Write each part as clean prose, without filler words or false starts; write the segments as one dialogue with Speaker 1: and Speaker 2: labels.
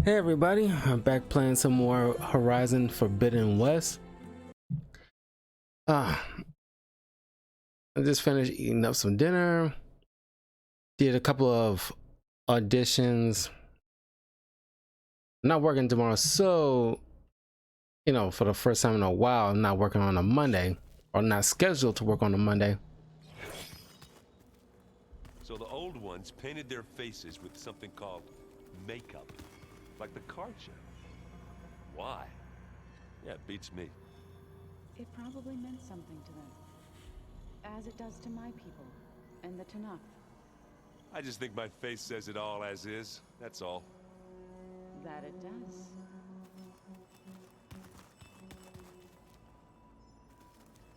Speaker 1: Hey everybody, I'm back playing some more Horizon Forbidden West. Ah, I just finished eating up some dinner, did a couple of auditions. I'm not working tomorrow, so for the first time in a while, I'm not working on a Monday, or not scheduled to work on a Monday.
Speaker 2: So the old ones painted their faces with something called makeup, like the card show. Why? Yeah, it beats me.
Speaker 3: It probably meant something to them, as it does to my people and the Tanakh.
Speaker 2: I just think my face says it all as is, that's all.
Speaker 3: That it does.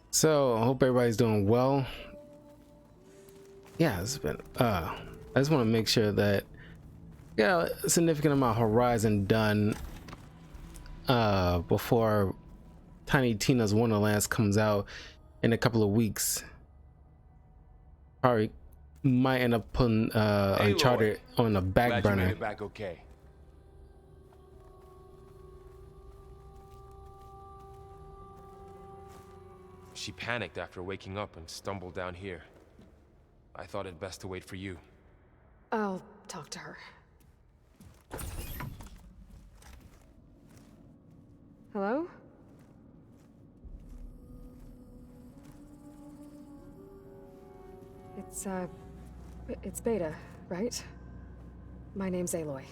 Speaker 1: So I hope everybody's doing well. Yeah, it's been I just want to make sure that a significant amount of Horizon done before Tiny Tina's Wonderlands comes out in a couple of weeks. Probably might end up putting
Speaker 4: Hey,
Speaker 1: Uncharted on the back
Speaker 4: glad you made
Speaker 1: burner.
Speaker 4: it back okay. She panicked after waking up and stumbled down here. I thought it best to wait for you.
Speaker 5: I'll talk to her. Hello? It's Beta, right? My name's Aloy.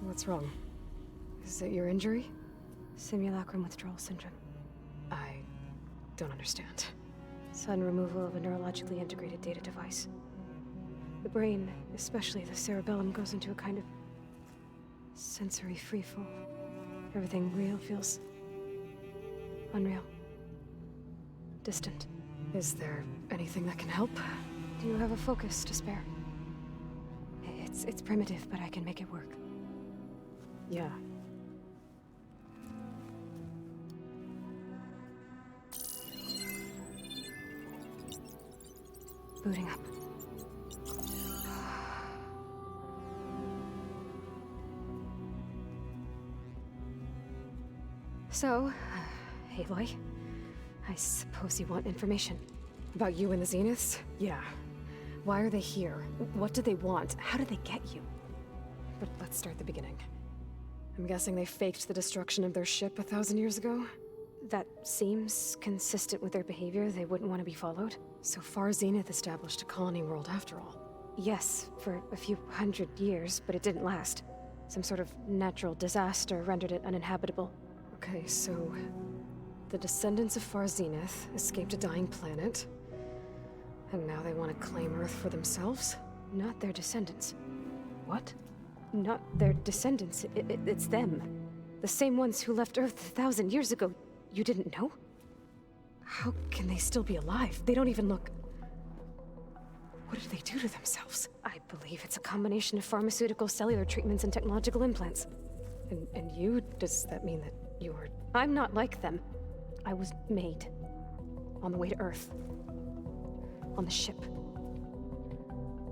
Speaker 5: What's wrong? Is it your injury?
Speaker 6: Simulacrum withdrawal syndrome.
Speaker 5: I don't understand.
Speaker 6: Sudden removal of a neurologically integrated data device. The brain, especially the cerebellum, goes into a kind of sensory freefall. Everything real feels unreal. Distant.
Speaker 5: Is there anything that can help?
Speaker 6: Do you have a focus to spare? It's primitive, but I can make it work.
Speaker 5: Yeah.
Speaker 6: Booting up. So, Aloy, I suppose you want information.
Speaker 5: About you and the Zeniths? Yeah. Why are they here? What do they want? How did they get you? But let's start the beginning. I'm guessing they faked the destruction of their ship 1,000 years ago?
Speaker 6: That seems consistent with their behavior. They wouldn't want to be followed.
Speaker 5: So far, Zenith established a colony world after all.
Speaker 6: Yes, for a few hundred years, but it didn't last. Some sort of natural disaster rendered it uninhabitable.
Speaker 5: Okay, so the descendants of Far Zenith escaped a dying planet, and now they want to claim Earth for themselves?
Speaker 6: Not their descendants.
Speaker 5: What?
Speaker 6: Not their descendants. It's them. The same ones who left Earth 1,000 years ago. You didn't know?
Speaker 5: How can they still be alive? They don't even look... What did they do to themselves?
Speaker 6: I believe it's a combination of pharmaceutical, cellular treatments, and technological implants.
Speaker 5: And you? Does that mean that you were...
Speaker 6: I'm not like them. I was made. On the way to Earth. On the ship.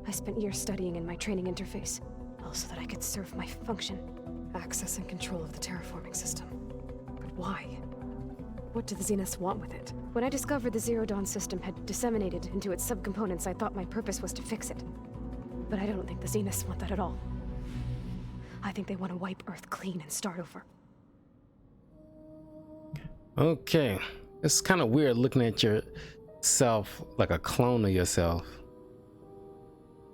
Speaker 6: I spent years studying in my training interface, all so that I could serve my function.
Speaker 5: Access and control of the terraforming system. But why? What do the Zeniths want with it?
Speaker 6: When I discovered the Zero Dawn system had disseminated into its subcomponents, I thought my purpose was to fix it. But I don't think the Zeniths want that at all. I think they want to wipe Earth clean and start over.
Speaker 1: Okay, it's kind of weird looking at yourself like a clone of yourself.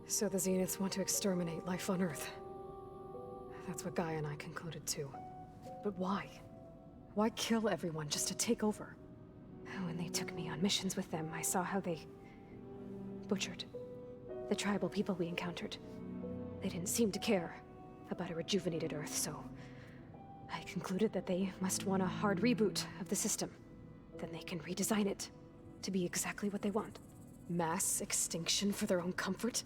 Speaker 5: So the Zeniths want to exterminate life on Earth. That's what Gaia and I concluded too. But why? Why kill everyone just to take over?
Speaker 6: When they took me on missions with them, I saw how they butchered the tribal people we encountered. They didn't seem to care about a rejuvenated Earth, so I concluded that they must want a hard reboot of the system. Then they can redesign it to be exactly what they want.
Speaker 5: Mass extinction for their own comfort?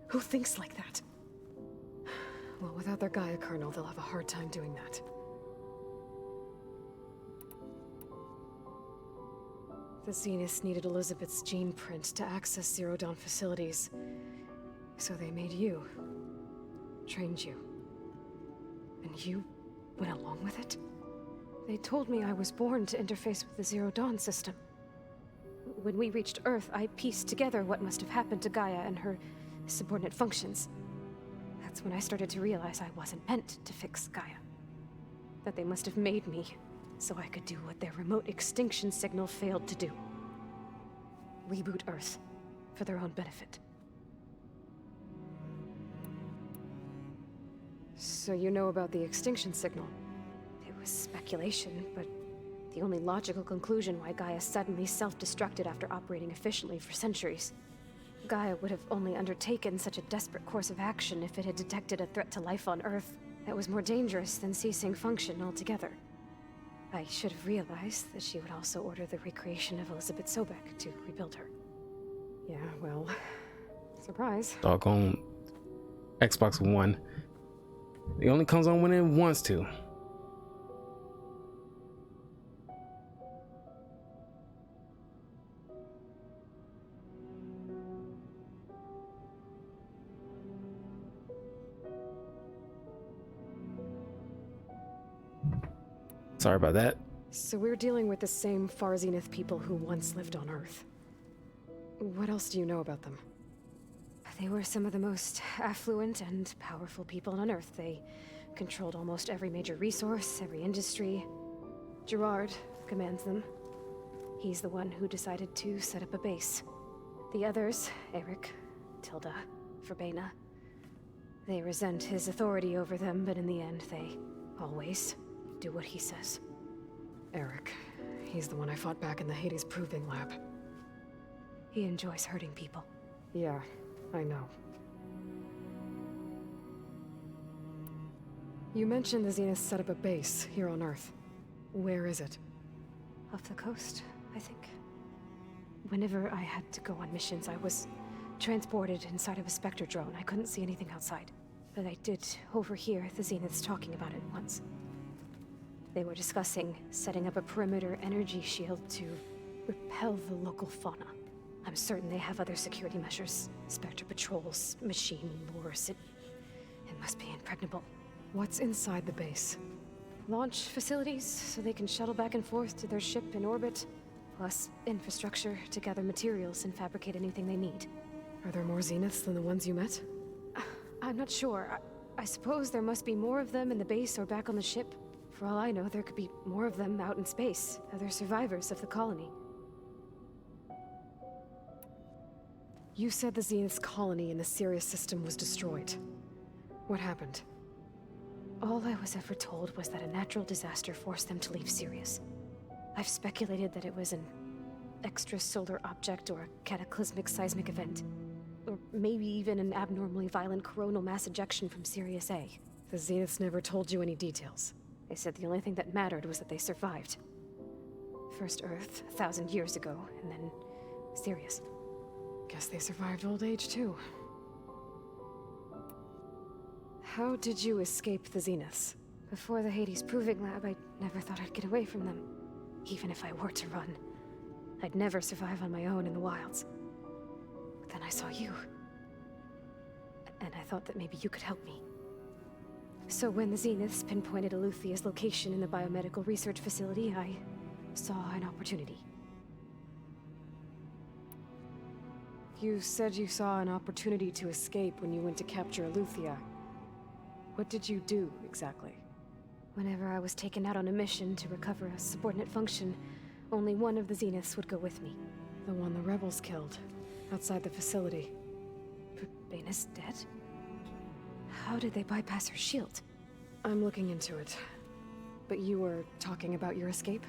Speaker 5: Who thinks like that? Well, without their Gaia kernel, they'll have a hard time doing that. The Zeniths needed Elizabeth's gene print to access Zero Dawn facilities, so they made you. trained you. And you went along with it? They told me I was born to interface with the Zero Dawn system. When we reached Earth, I pieced together what must have happened to Gaia and her subordinate functions. That's when I started to realize I wasn't meant to fix Gaia. That they must have made me so I could do what their remote extinction signal failed to do. Reboot Earth for their own benefit. So you know about the extinction signal? It was speculation, but the only logical conclusion why Gaia suddenly self-destructed after operating efficiently for centuries. Gaia would have only undertaken such a desperate course of action if it had detected a threat to life on Earth that was more dangerous than ceasing function altogether. I should have realized that she would also order the recreation of Elizabeth Sobek to rebuild her. Yeah, well, surprise.
Speaker 1: Doggone Xbox One. It only comes on when it wants to. Sorry about that.
Speaker 5: So we're dealing with the same Far Zenith people who once lived on Earth. What else do you know about them? They were some of the most affluent and powerful people on Earth. They controlled almost every major resource, every industry. Gerard commands them. He's the one who decided to set up a base. The others, Eric, Tilda, Verbena, they resent his authority over them, but in the end, they always do what he says. Eric. He's the one I fought back in the Hades Proving Lab.
Speaker 6: He enjoys hurting people.
Speaker 5: Yeah, I know. You mentioned the Zenith set up a base here on Earth. Where is it?
Speaker 6: Off the coast, I think. Whenever I had to go on missions, I was transported inside of a Spectre drone. I couldn't see anything outside. But I did overhear the Zeniths talking about it once. They were discussing setting up a perimeter energy shield to repel the local fauna. I'm certain they have other security measures. Spectre patrols, machine wars. It must be impregnable.
Speaker 5: What's inside the base?
Speaker 6: Launch facilities, so they can shuttle back and forth to their ship in orbit. Plus infrastructure to gather materials and fabricate anything they need.
Speaker 5: Are there more Zeniths than the ones you met?
Speaker 6: I'm not sure. I suppose there must be more of them in the base or back on the ship. For all I know, there could be more of them out in space, other survivors of the colony.
Speaker 5: You said the Zenith's colony in the Sirius system was destroyed. What happened?
Speaker 6: All I was ever told was that a natural disaster forced them to leave Sirius. I've speculated that it was an extrasolar object or a cataclysmic seismic event. Or maybe even an abnormally violent coronal mass ejection from Sirius A.
Speaker 5: The Zeniths never told you any details.
Speaker 6: They said the only thing that mattered was that they survived. First Earth, 1,000 years ago, and then Sirius.
Speaker 5: Guess they survived old age, too. How did you escape the Zeniths?
Speaker 6: Before the Hades Proving Lab, I never thought I'd get away from them. Even if I were to run. I'd never survive on my own in the wilds. But then I saw you. And I thought that maybe you could help me. So when the Zeniths pinpointed Eluthia's location in the biomedical research facility, I saw an opportunity.
Speaker 5: You said you saw an opportunity to escape when you went to capture Eluthia. What did you do, exactly?
Speaker 6: Whenever I was taken out on a mission to recover a subordinate function, only one of the Zeniths would go with me.
Speaker 5: The one the rebels killed, outside the facility.
Speaker 6: Bena's dead? How did they bypass her shield?
Speaker 5: I'm looking into it. But you were talking about your escape?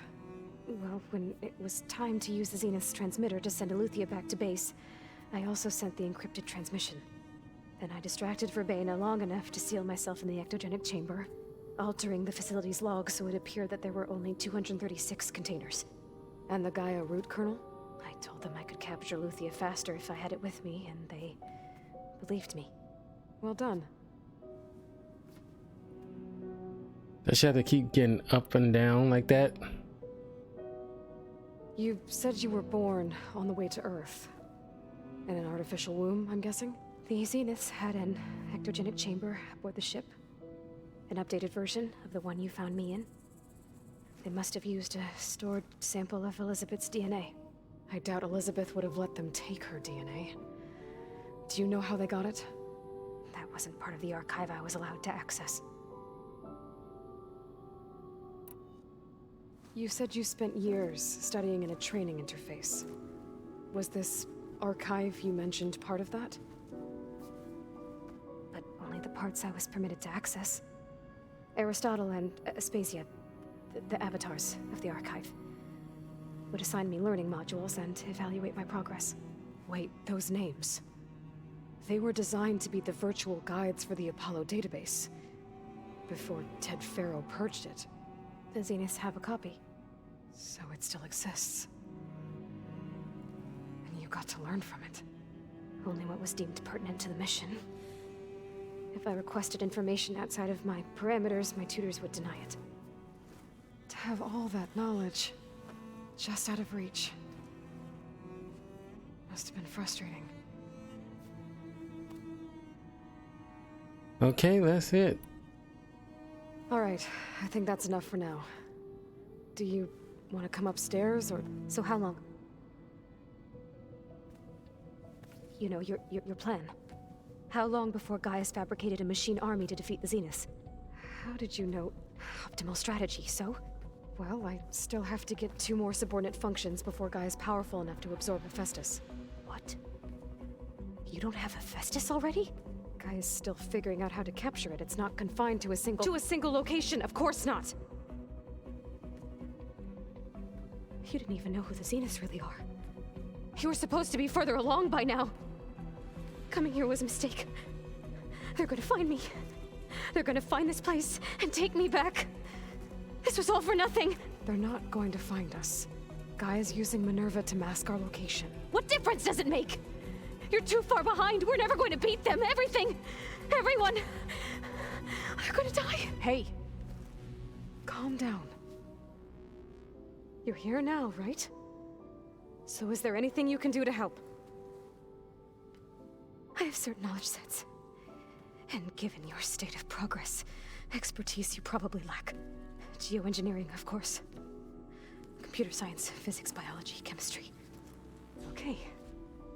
Speaker 6: Well, when it was time to use the Zenith's transmitter to send Eluthia back to base, I also sent the encrypted transmission. Then I distracted Verbena long enough to seal myself in the ectogenic chamber, altering the facility's log so it appeared that there were only 236 containers.
Speaker 5: And the Gaia root kernel?
Speaker 6: I told them I could capture Eluthia faster if I had it with me, and they believed me.
Speaker 5: Well done.
Speaker 1: Does she have to keep getting up and down like that?
Speaker 5: You said you were born on the way to Earth. In an artificial womb, I'm guessing?
Speaker 6: The Zeniths had an ectogenic chamber aboard the ship. An updated version of the one you found me in. They must have used a stored sample of Elizabeth's DNA.
Speaker 5: I doubt Elizabeth would have let them take her DNA. Do you know how they got it?
Speaker 6: That wasn't part of the archive I was allowed to access.
Speaker 5: You said you spent years studying in a training interface. Was this archive you mentioned part of that?
Speaker 6: But only the parts I was permitted to access. Aristotle and Aspasia, the avatars of the archive, would assign me learning modules and evaluate my progress.
Speaker 5: Wait, those names. They were designed to be the virtual guides for the Apollo database. Before Ted Faro purged it.
Speaker 6: The Zeniths have a copy.
Speaker 5: So it still exists. And you got to learn from it.
Speaker 6: Only what was deemed pertinent to the mission. If I requested information outside of my parameters, my tutors would deny it.
Speaker 5: To have all that knowledge, just out of reach. Must have been frustrating.
Speaker 1: Okay, that's it.
Speaker 5: Alright, I think that's enough for now. Do you want to come upstairs, or...?
Speaker 6: So how long? You know, your plan. How long before Gaius fabricated a machine army to defeat the Zeniths?
Speaker 5: How did you know?
Speaker 6: Optimal strategy, so?
Speaker 5: Well, I still have to get 2 more subordinate functions before Gaia's powerful enough to absorb Hephaestus.
Speaker 6: What? You don't have Hephaestus already?
Speaker 5: Gaia's still figuring out how to capture it. It's not confined to a single... To a single location, of course not!
Speaker 6: You didn't even know who the Zeniths really are.
Speaker 5: You were supposed to be further along by now!
Speaker 6: Coming here was a mistake. They're gonna find me. They're gonna find this place and take me back. This was all for nothing.
Speaker 5: They're not going to find us. Gaia's using Minerva to mask our location.
Speaker 6: What difference does it make? You're too far behind. We're never going to beat them. Everything. Everyone. They're gonna die.
Speaker 5: Hey. Calm down. You're here now, right? So is there anything you can do to help?
Speaker 6: I have certain knowledge sets. And given your state of progress, expertise you probably lack. Geoengineering, of course. Computer science, physics, biology, chemistry.
Speaker 5: Okay.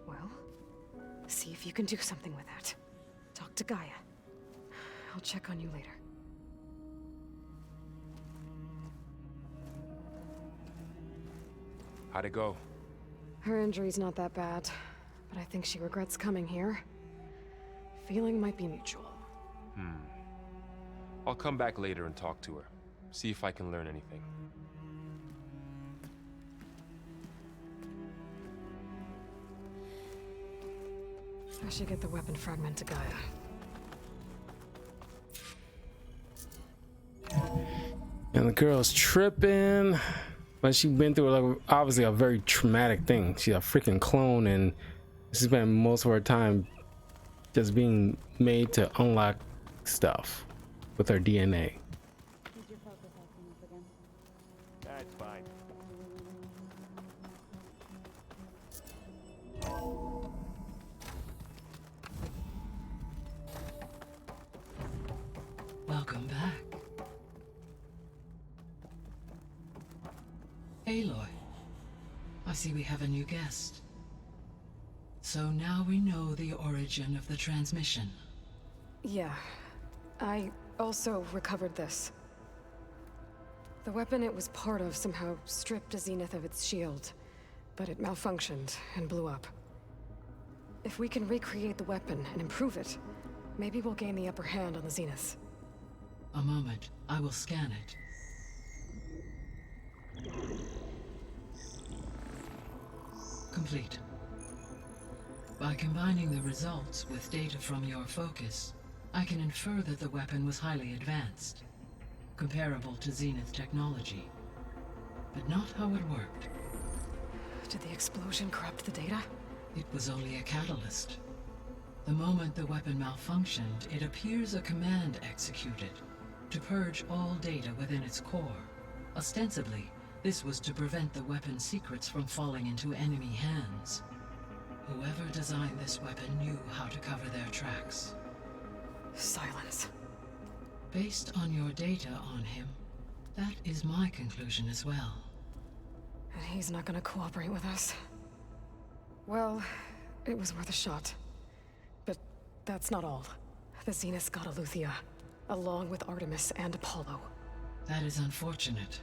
Speaker 5: Well, see if you can do something with that. Talk to Gaia. I'll check on you later.
Speaker 4: How'd it go?
Speaker 5: Her injury's not that bad, but I think she regrets coming here. Feeling might be mutual.
Speaker 4: I'll come back later and talk to her. See if I can learn anything.
Speaker 5: I should get the weapon fragment to Gaia.
Speaker 1: And the girl's tripping. But she's been through like obviously a very traumatic thing. She's a freaking clone, and she spent most of her time just being made to unlock stuff with her DNA.
Speaker 3: Is your focus acting up again?
Speaker 2: That's fine.
Speaker 7: Welcome back. Aloy, I see we have a new guest. So now we know the origin of the transmission.
Speaker 5: Yeah. I also recovered this. The weapon it was part of somehow stripped a Zenith of its shield, but it malfunctioned and blew up. If we can recreate the weapon and improve it, maybe we'll gain the upper hand on the Zeniths.
Speaker 7: A moment, I will scan it. Complete. By combining the results with data from your focus, I can infer that the weapon was highly advanced, comparable to Zenith technology, but not how it worked.
Speaker 5: Did the explosion corrupt the data?
Speaker 7: It was only a catalyst. The moment the weapon malfunctioned, it appears a command executed to purge all data within its core. Ostensibly, this was to prevent the weapon's secrets from falling into enemy hands. Whoever designed this weapon knew how to cover their tracks.
Speaker 5: Silence.
Speaker 7: Based on your data on him, that is my conclusion as well.
Speaker 5: And he's not gonna cooperate with us. Well, it was worth a shot. But that's not all. The Zeniths got Aletheia, along with Artemis and Apollo.
Speaker 7: That is unfortunate.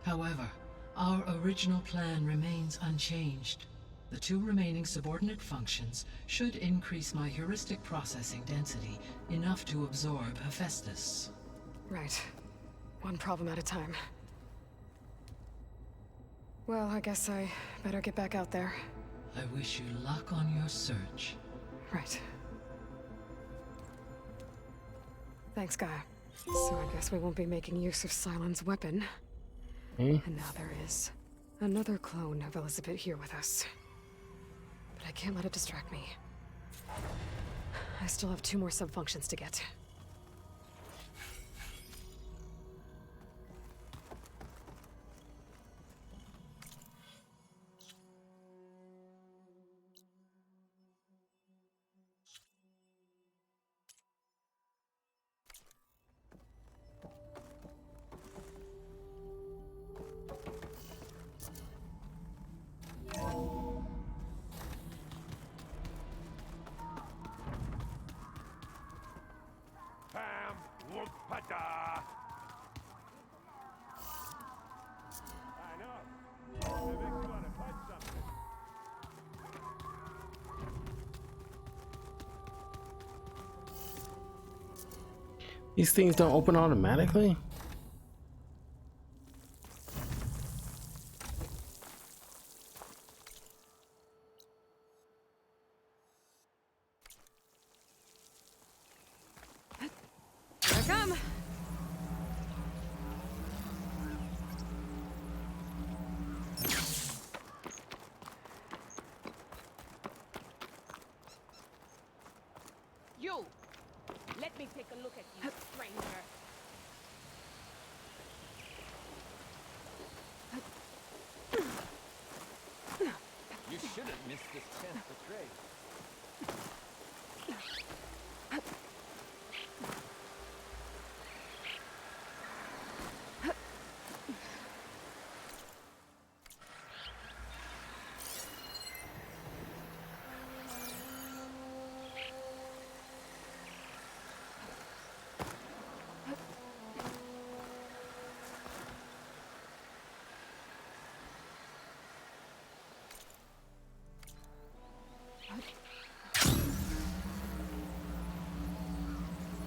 Speaker 7: However, our original plan remains unchanged. The 2 remaining subordinate functions should increase my heuristic processing density enough to absorb Hephaestus.
Speaker 5: Right. One problem at a time. Well, I guess I better get back out there.
Speaker 7: I wish you luck on your search.
Speaker 5: Right. Thanks, Gaia. So I guess we won't be making use of Cylon's weapon. And now there is another clone of Elizabeth here with us. But I can't let it distract me. I still have 2 more sub-functions to get.
Speaker 2: Pam, look, pata. I know. It makes you want to punch something.
Speaker 1: These things don't open automatically?
Speaker 5: Here I come!
Speaker 8: You! Let me take a look at you, stranger.
Speaker 9: You shouldn't miss this chance to trade.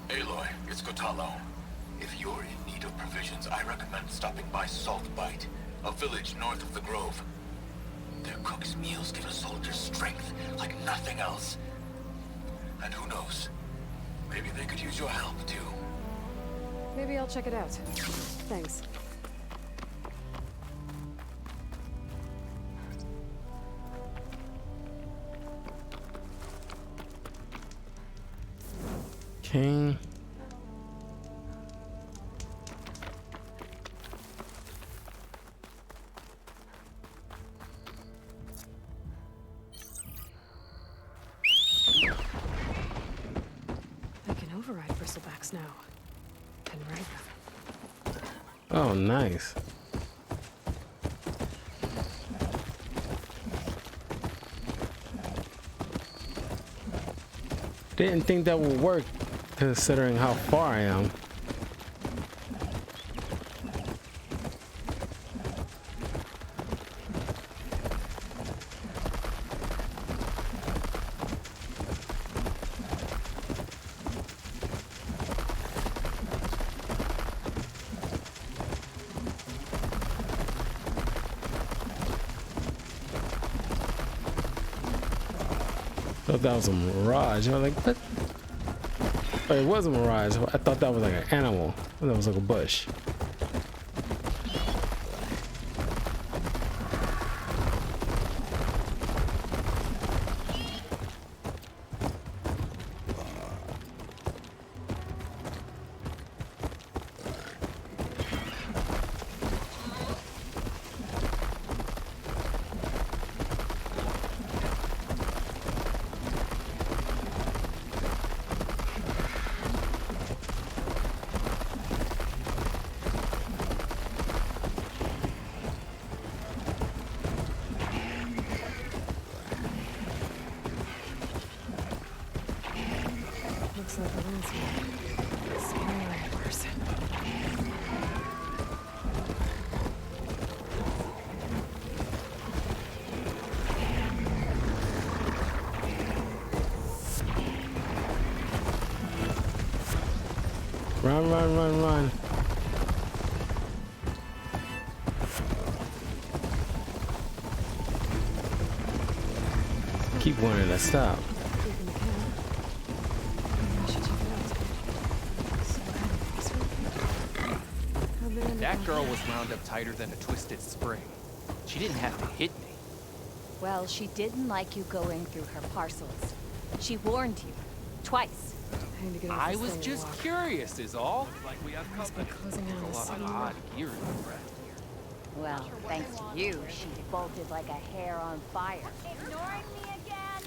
Speaker 10: Aloy, it's Kotalo. If you're in need of provisions, I recommend stopping by Salt Bite, a village north of the Grove. Their cook's meals give a soldier strength like nothing else. And who knows, maybe they could use your help too.
Speaker 5: Maybe I'll check it out. Thanks.
Speaker 1: Okay.
Speaker 5: I can override bristlebacks now. And ride them.
Speaker 1: Oh, nice. Didn't think that would work considering how far I am. Thought that was a mirage. I was like, what? Oh, it was a mirage. I thought that was like an animal. That was like a bush.
Speaker 5: Looks like a landscape. Scary or worse.
Speaker 1: Run, run, run, run. Keep wanting to stop.
Speaker 9: That girl was wound up tighter than a twisted spring. She didn't have to hit me.
Speaker 8: Well, she didn't like you going through her parcels. She warned you. Twice.
Speaker 9: I was just curious is all.
Speaker 5: Like we have closing in on the
Speaker 9: A lot
Speaker 5: city.
Speaker 9: of odd gear in the rest here.
Speaker 8: Well, thanks to you, she bolted like a hair on fire. Ignoring me again?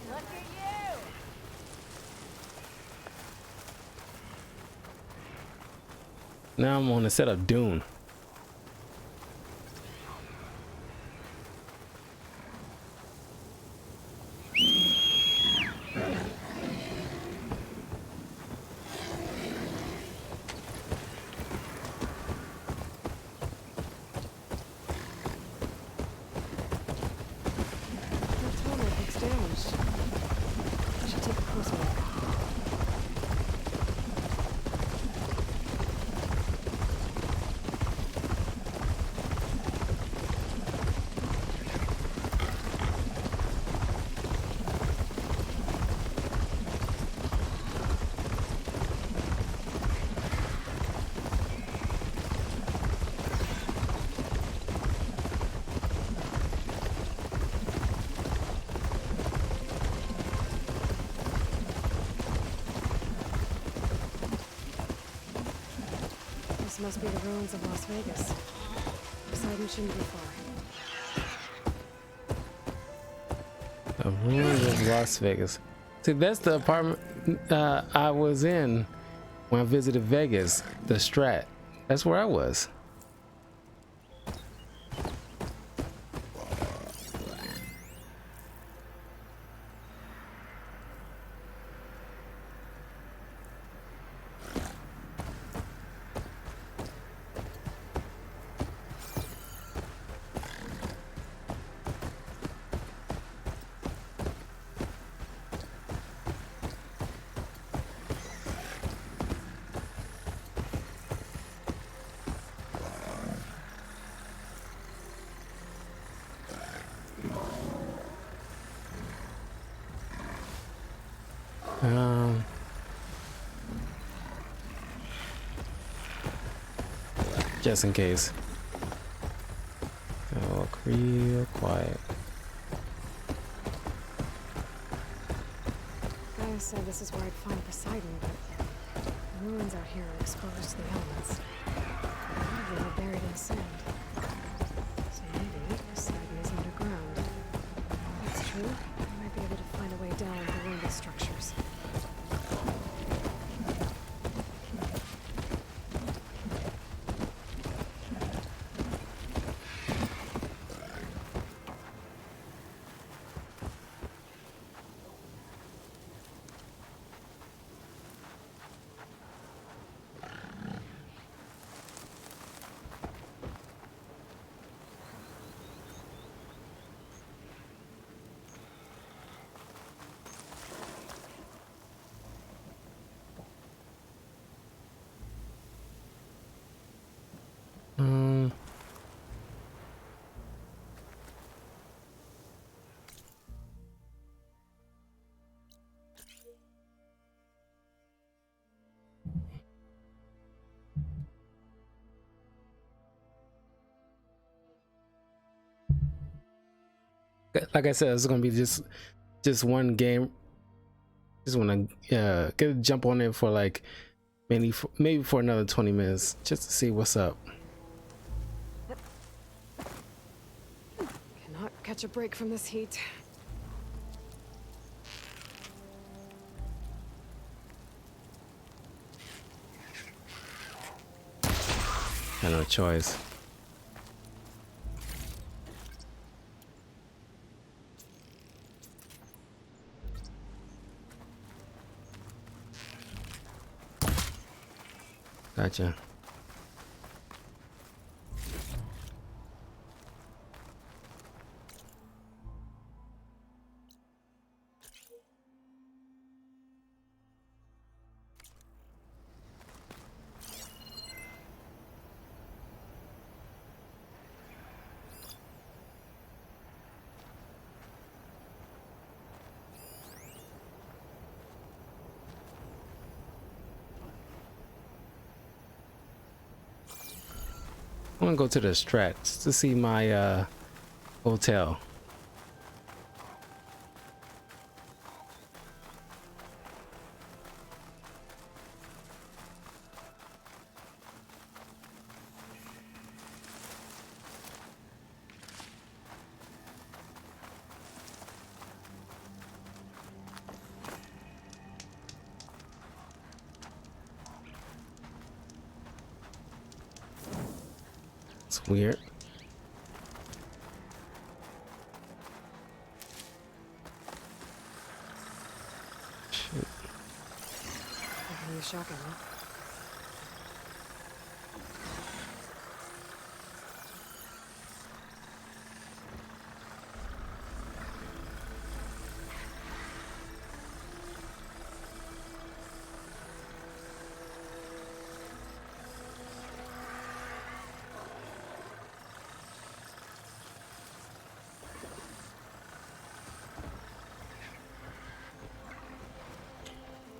Speaker 8: Look at you!
Speaker 1: Now I'm on the set of Dune.
Speaker 5: Damaged. I should take a closer look. This must be the ruins of Las Vegas. Poseidon shouldn't be far.
Speaker 1: The ruins of Las Vegas. See, that's the apartment I was in when I visited Vegas, the Strat. That's where I was. Just in case. Oh, real quiet.
Speaker 5: Guy said this is where I'd find Poseidon, but the ruins out here are exposed to the elements. A lot of them are buried in sand. So maybe Poseidon is underground. If that's true, I might be able to find a way down below these structures.
Speaker 1: Like I said, it's gonna be just one game. Just wanna get a jump on it for like maybe for another 20 minutes just to see what's up.
Speaker 5: Cannot catch a break from this heat.
Speaker 1: Got no choice. Gotcha. I'm gonna go to the Strats to see my hotel. It's weird. Shit.
Speaker 5: Really shocking, huh?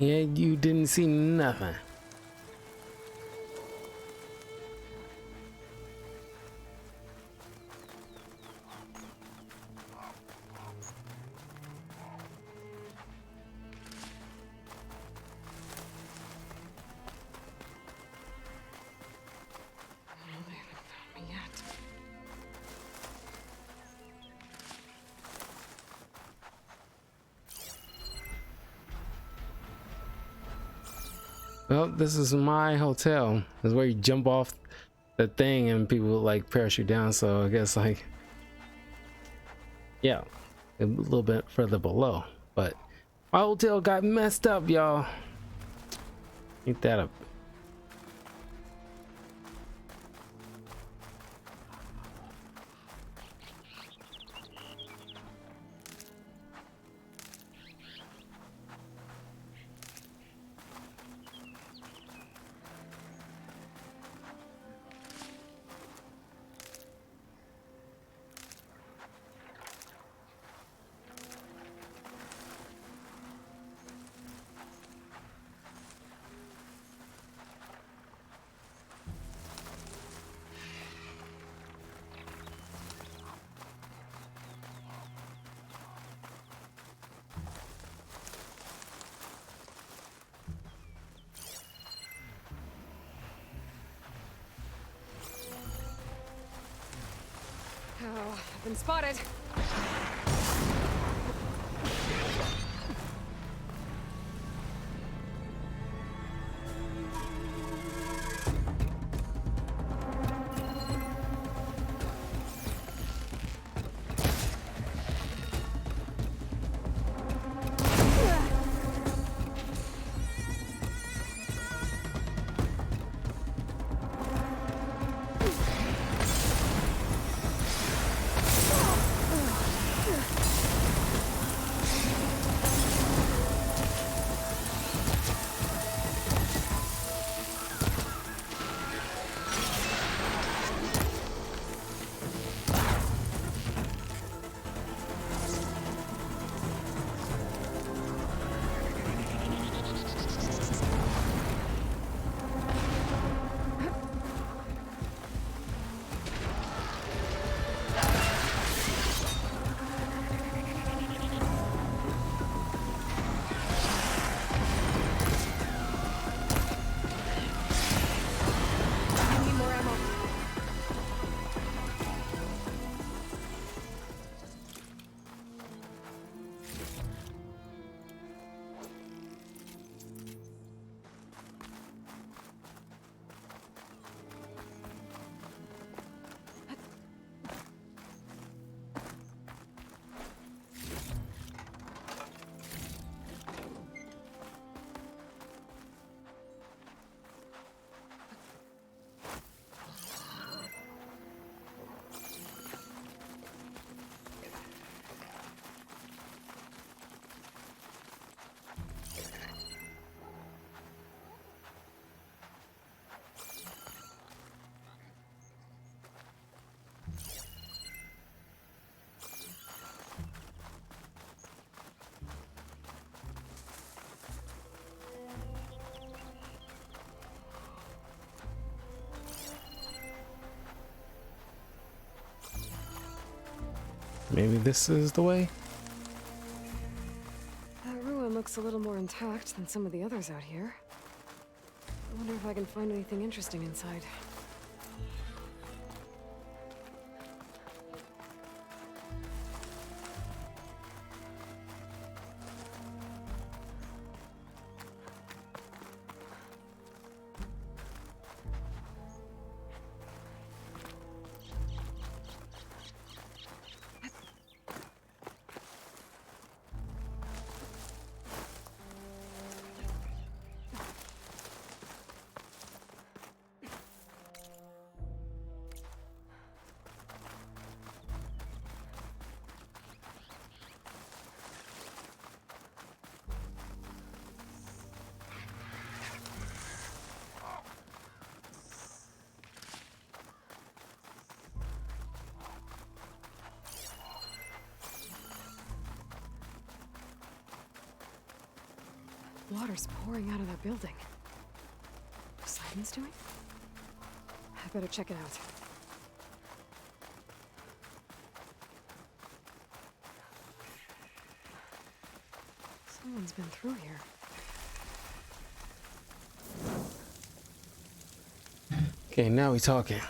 Speaker 1: Yeah, you didn't see nothing.
Speaker 5: They haven't found me yet.
Speaker 1: Well, this is my hotel. This is where you jump off the thing and people like parachute down. So I guess like, yeah, a little bit further below. But my hotel got messed up, y'all. Ain't that a
Speaker 5: Oh, I've been spotted.
Speaker 1: Maybe this is the way?
Speaker 5: That ruin looks a little more intact than some of the others out here. I wonder if I can find anything interesting inside. Water's pouring out of that building. Poseidon's doing? I better check it out. Someone's been through here.
Speaker 1: Okay, now we talking.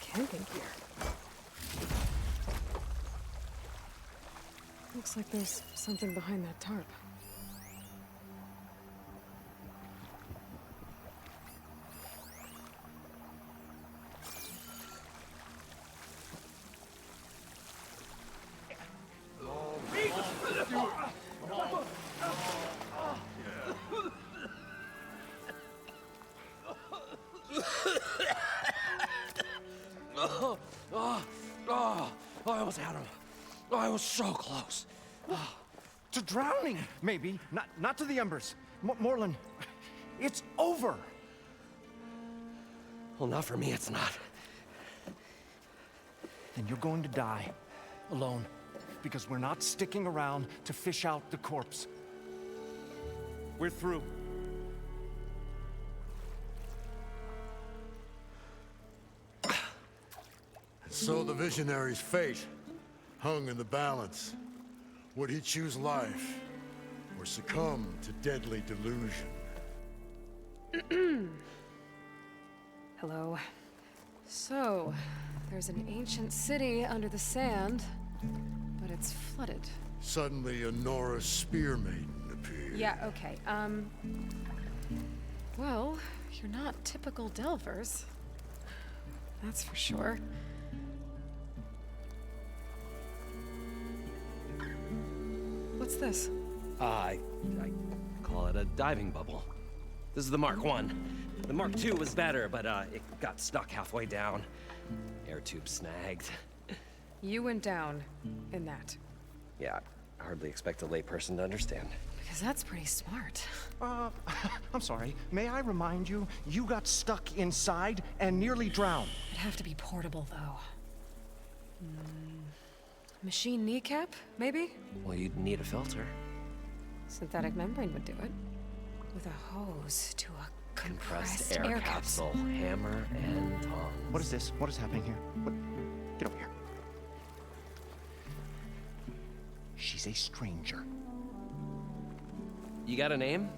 Speaker 5: Camping gear. Looks like there's something behind that tarp.
Speaker 11: I almost had him. I was so close. To drowning, maybe. Not to the embers. Morlund, it's over.
Speaker 12: Well, not for me, it's not.
Speaker 11: Then you're going to die. Alone. Because we're not sticking around to fish out the corpse. We're through.
Speaker 13: So the visionary's fate hung in the balance. Would he choose life or succumb to deadly delusion?
Speaker 5: Hello. So, there's an ancient city under the sand, but it's flooded.
Speaker 13: Suddenly a Norse spear maiden appeared.
Speaker 5: Yeah, okay. Well, you're not typical Delvers. That's for sure. What's this?
Speaker 12: I call it a diving bubble. This is the Mark 1. The Mark 2 was better, but it got stuck halfway down. Air tube snagged.
Speaker 5: You went down in that.
Speaker 12: Yeah, I hardly expect a layperson to understand.
Speaker 5: Because that's pretty smart.
Speaker 11: I'm sorry. May I remind you, you got stuck inside and nearly drowned.
Speaker 5: It'd have to be portable, though. Machine kneecap, maybe?
Speaker 12: Well, you'd need a filter.
Speaker 5: Synthetic membrane would do it. With a hose to a compressed
Speaker 12: air capsule. Hammer and tongs.
Speaker 11: What is this? What is happening here? What? Get over here. She's a stranger.
Speaker 12: You got a name?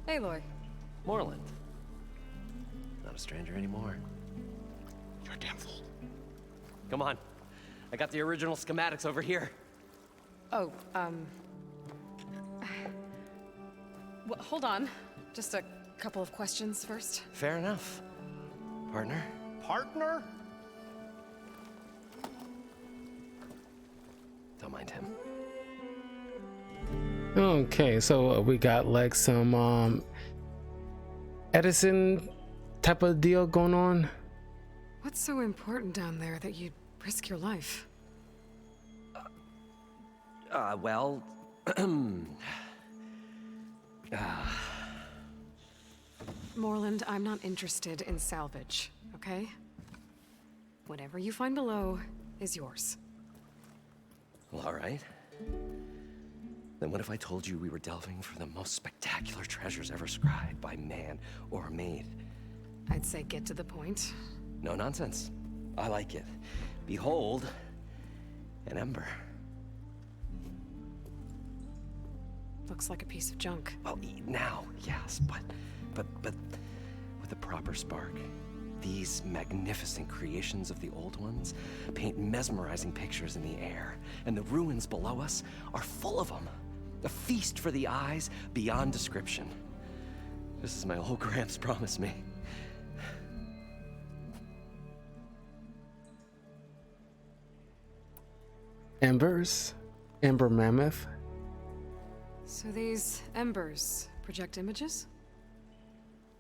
Speaker 5: Aloy.
Speaker 12: Morlund. Not a stranger anymore.
Speaker 11: You're a damn fool.
Speaker 12: Come on. I got the original schematics over here.
Speaker 5: Oh, well, hold on. Just a couple of questions first.
Speaker 12: Fair enough. Partner?
Speaker 11: Partner?
Speaker 12: Don't mind him.
Speaker 1: Okay, so we got like some Edison type of deal going on.
Speaker 5: What's so important down there that you'd risk your life?
Speaker 12: Well...
Speaker 5: Morlund, I'm not interested in salvage, okay? Whatever you find below is yours.
Speaker 12: Well, all right. Then what if I told you we were delving for the most spectacular treasures ever scribed by man or maid?
Speaker 5: I'd say get to the point.
Speaker 12: No nonsense. I like it. Behold, an ember.
Speaker 5: Looks like a piece of junk.
Speaker 12: Well, now, yes, but with a proper spark. These magnificent creations of the old ones paint mesmerizing pictures in the air, and the ruins below us are full of them. A feast for the eyes beyond description. Just as my old Gramps promised me.
Speaker 1: Embers? Ember Mammoth?
Speaker 5: So these embers project images?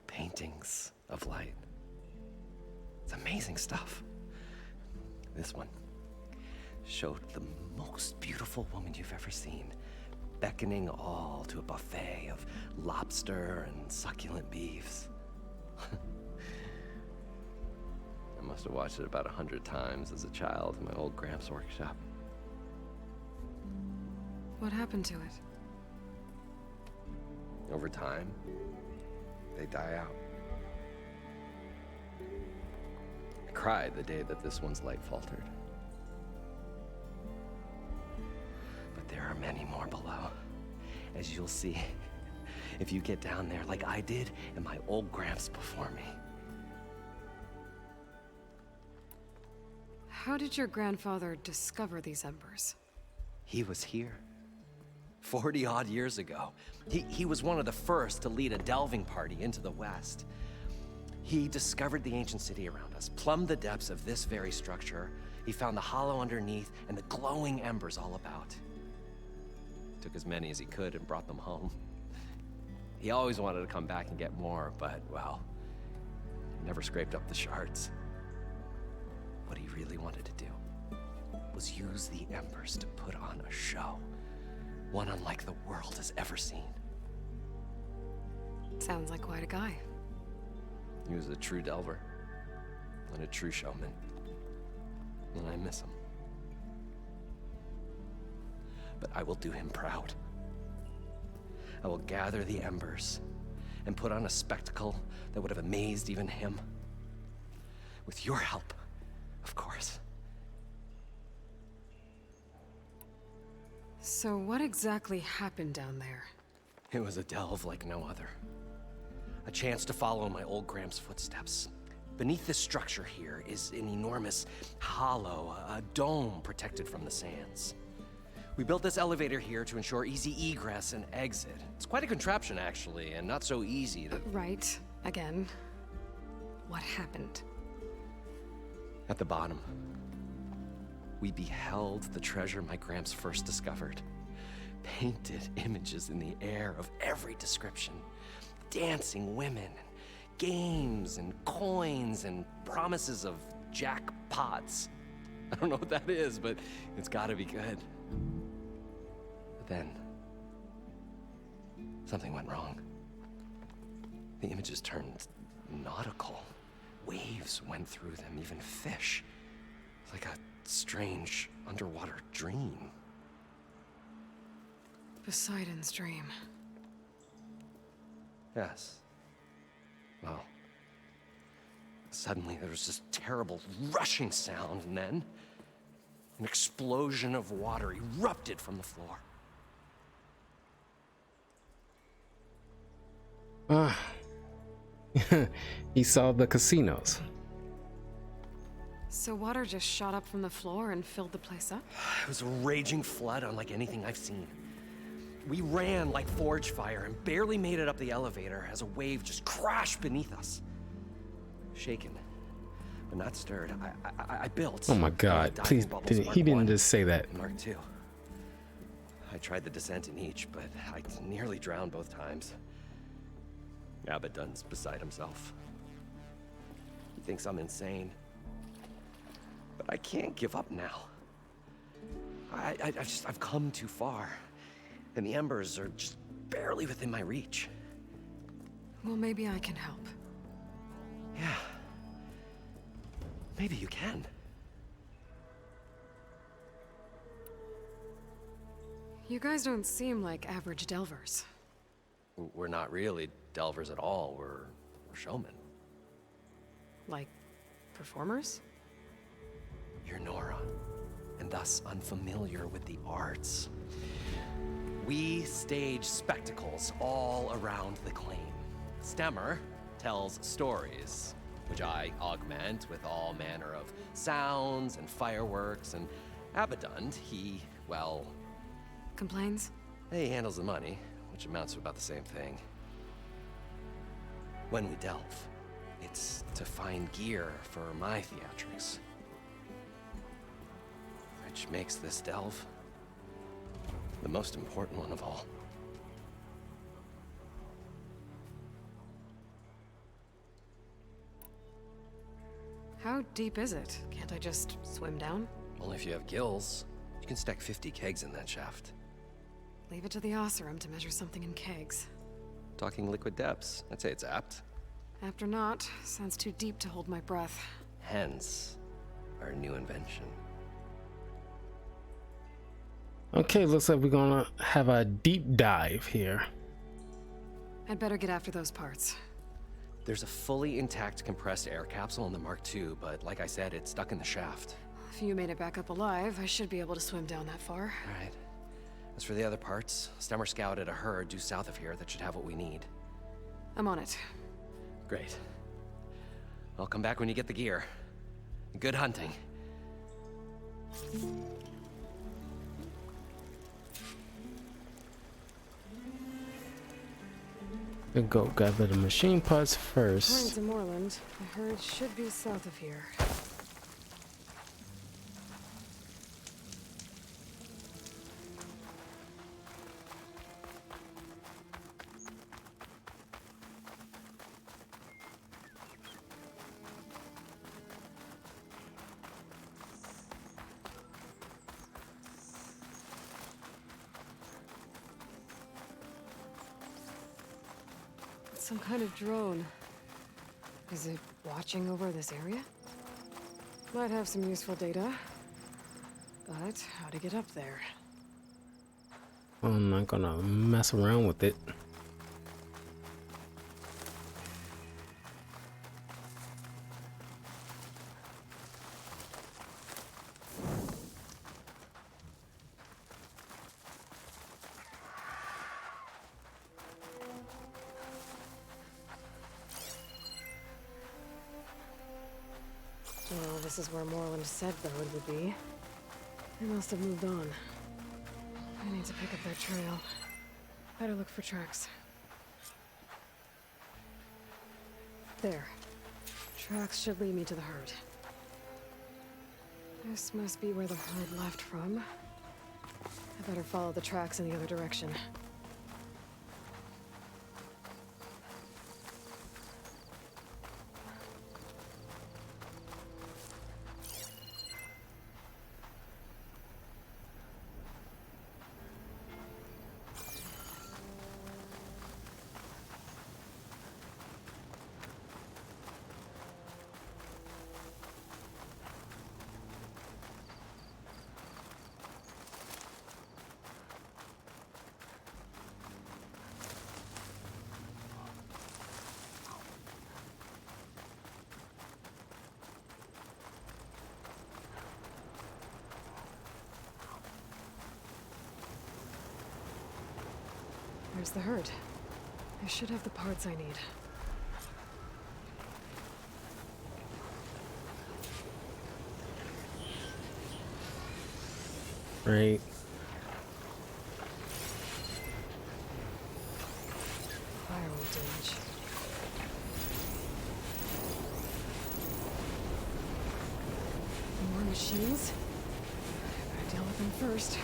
Speaker 12: Paintings of light. It's amazing stuff. This one showed the most beautiful woman you've ever seen, beckoning all to a buffet of lobster and succulent beefs. I must have watched it about 100 times as a child in my old Gramps workshop.
Speaker 5: What happened to it?
Speaker 12: Over time, they die out. I cried the day that this one's light faltered. But there are many more below, as you'll see if you get down there like I did and my old Gramps before me.
Speaker 5: How did your grandfather discover these embers?
Speaker 12: He was here 40-odd years ago. He was one of the first to lead a delving party into the West. He discovered the ancient city around us, plumbed the depths of this very structure. He found the hollow underneath and the glowing embers all about. Took as many as he could and brought them home. He always wanted to come back and get more, but, well, never scraped up the shards. What he really wanted to do was use the embers to put on a show. One unlike the world has ever seen.
Speaker 5: Sounds like quite a guy.
Speaker 12: He was a true delver and a true showman. And I miss him. But I will do him proud. I will gather the embers and put on a spectacle that would have amazed even him. With your help, of course.
Speaker 5: So what exactly happened down there?
Speaker 12: It was a delve like no other. A chance to follow my old Gramps' footsteps. Beneath this structure here is an enormous hollow, a dome protected from the sands. We built this elevator here to ensure easy egress and exit. It's quite a contraption, actually, and not so easy to...
Speaker 5: Right. Again. What happened?
Speaker 12: At the bottom, we beheld the treasure my Gramps first discovered. Painted images in the air of every description. Dancing women, games and coins and promises of jackpots. I don't know what that is, but it's gotta be good. But then, something went wrong. The images turned nautical. Waves went through them, even fish. It's like a strange underwater dream.
Speaker 5: Poseidon's dream.
Speaker 12: Yes. Well, suddenly there was this terrible rushing sound, and then an explosion of water erupted from the floor.
Speaker 1: He saw the casinos.
Speaker 5: So water just shot up from the floor and filled the place up?
Speaker 12: It was a raging flood unlike anything I've seen. We ran like forge fire and barely made it up the elevator as a wave just crashed beneath us. Shaken, but not stirred, I built...
Speaker 1: Oh my God, please, he didn't just say that.
Speaker 12: Mark II. I tried the descent in each, but I nearly drowned both times. Abaddon's beside himself. He thinks I'm insane. But I can't give up now. I've come too far. And the embers are just barely within my reach.
Speaker 5: Well, maybe I can help.
Speaker 12: Yeah. Maybe you can.
Speaker 5: You guys don't seem like average delvers.
Speaker 12: We're not really delvers at all. We're showmen.
Speaker 5: Like, performers?
Speaker 12: You're Nora, and thus unfamiliar with the arts. We stage spectacles all around the claim. Stemmer tells stories, which I augment with all manner of sounds and fireworks, and Abaddon, he, well...
Speaker 5: Complains?
Speaker 12: He handles the money, which amounts to about the same thing. When we delve, it's to find gear for my theatrics. Which makes this delve the most important one of all.
Speaker 5: How deep is it? Can't I just swim down?
Speaker 12: Only if you have gills. You can stack 50 kegs in that shaft.
Speaker 5: Leave it to the Oseram to measure something in kegs.
Speaker 12: Talking liquid depths, I'd say it's apt.
Speaker 5: Apt or not, sounds too deep to hold my breath.
Speaker 12: Hence, our new invention.
Speaker 1: Okay, looks like we're gonna have a deep dive here.
Speaker 5: I'd better get after those parts.
Speaker 12: There's a fully intact compressed air capsule in the Mark II, but like I said, it's stuck in the shaft.
Speaker 5: If you made it back up alive, I should be able to swim down that far.
Speaker 12: All right. As for the other parts, Stemmer scouted a herd due south of here that should have what we need.
Speaker 5: I'm on it.
Speaker 12: Great. I'll come back when you get the gear. Good hunting.
Speaker 1: We'll go gather the machine parts
Speaker 5: According
Speaker 1: first.
Speaker 5: to Moreland, the herd should be south of here. Some kind of drone. Is it watching over this area? Might have some useful data. But how to get up there?
Speaker 1: I'm not gonna mess around with it.
Speaker 5: Well, this is where Moreland said the road would be. They must have moved on. I need to pick up their trail. Better look for tracks. There. Tracks should lead me to the herd. This must be where the herd left from. I better follow the tracks in the other direction. There's the herd. I should have the parts I need.
Speaker 1: Right.
Speaker 5: Firewood damage. More machines? I better deal with them first.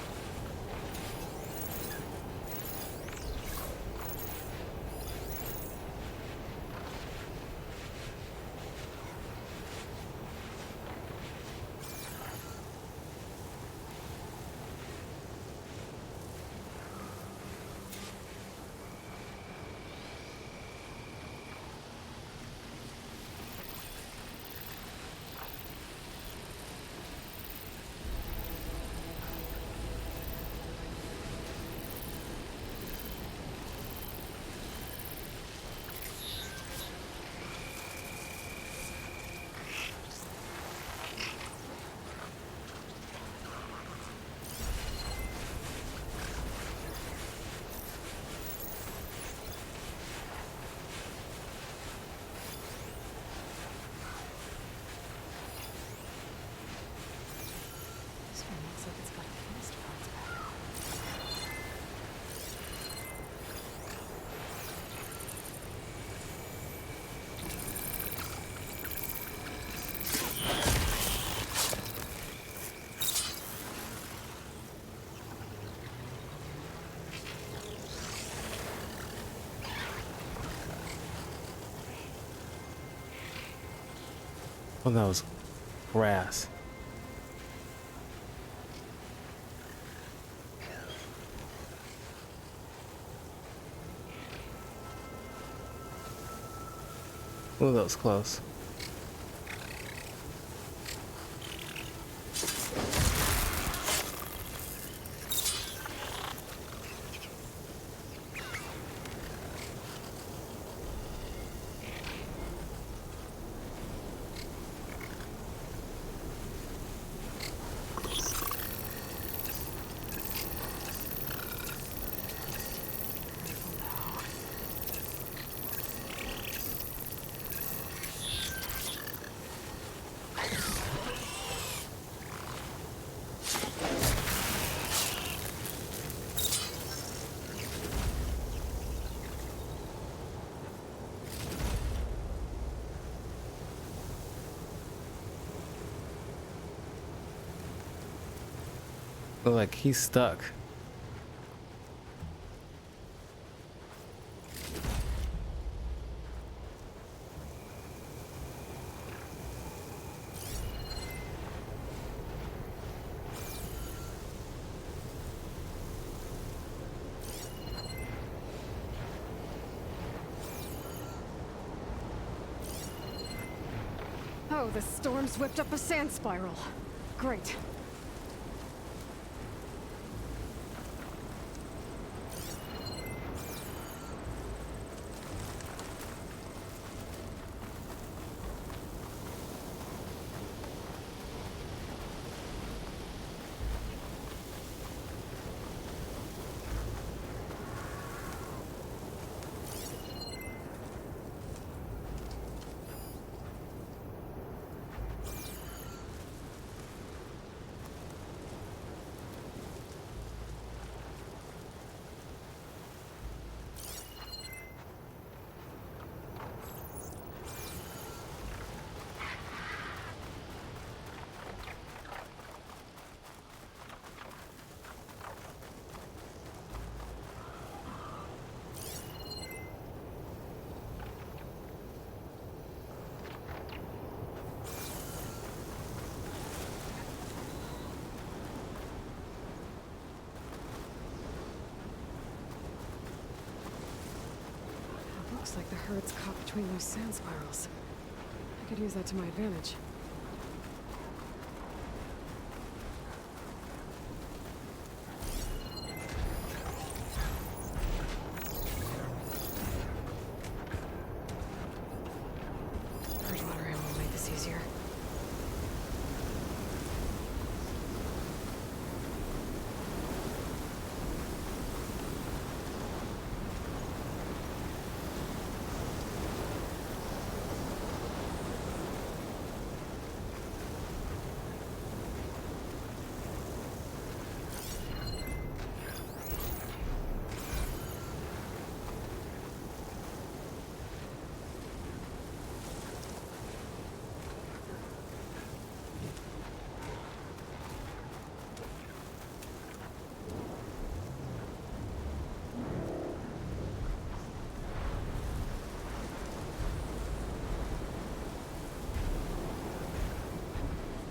Speaker 1: Oh, that was grass. Oh, that was close. But like he's stuck.
Speaker 5: Oh, the storm's whipped up a sand spiral. Great. Looks like the herd's caught between those sand spirals. I could use that to my advantage. Purge water ammo will make this easier.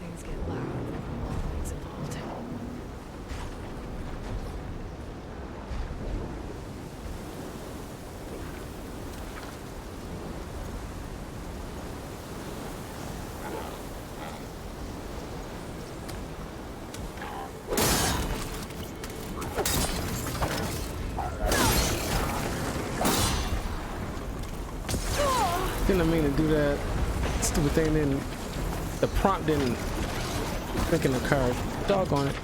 Speaker 5: Things get loud when all things involved.
Speaker 1: Didn't mean to do that. Stupid thing didn't. The prompt didn't think in the card. Doggone it.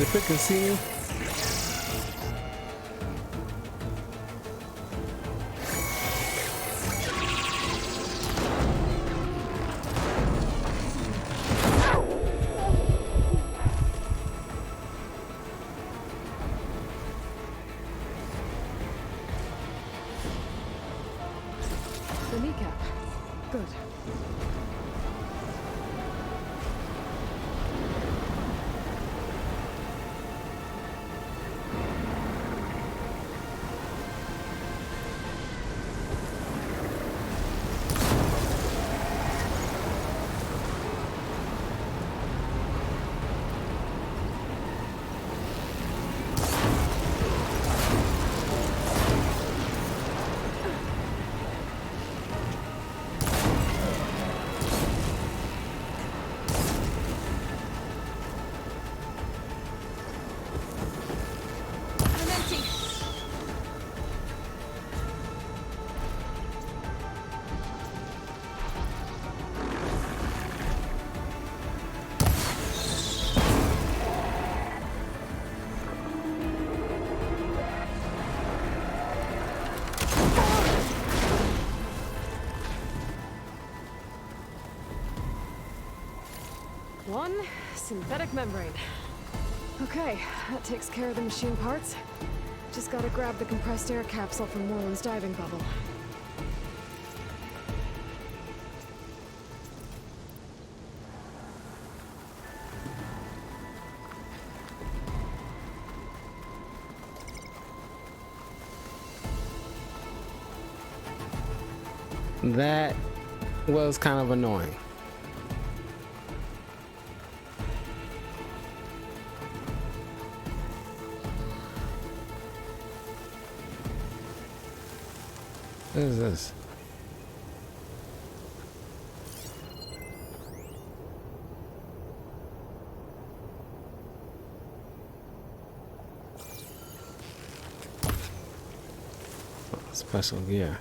Speaker 1: they freaking see me?
Speaker 5: The kneecap. Good. One synthetic membrane. Okay, that takes care of the machine parts. Just gotta grab the compressed air capsule from Moreland's diving bubble.
Speaker 1: That was kind of annoying. What is this? Special gear.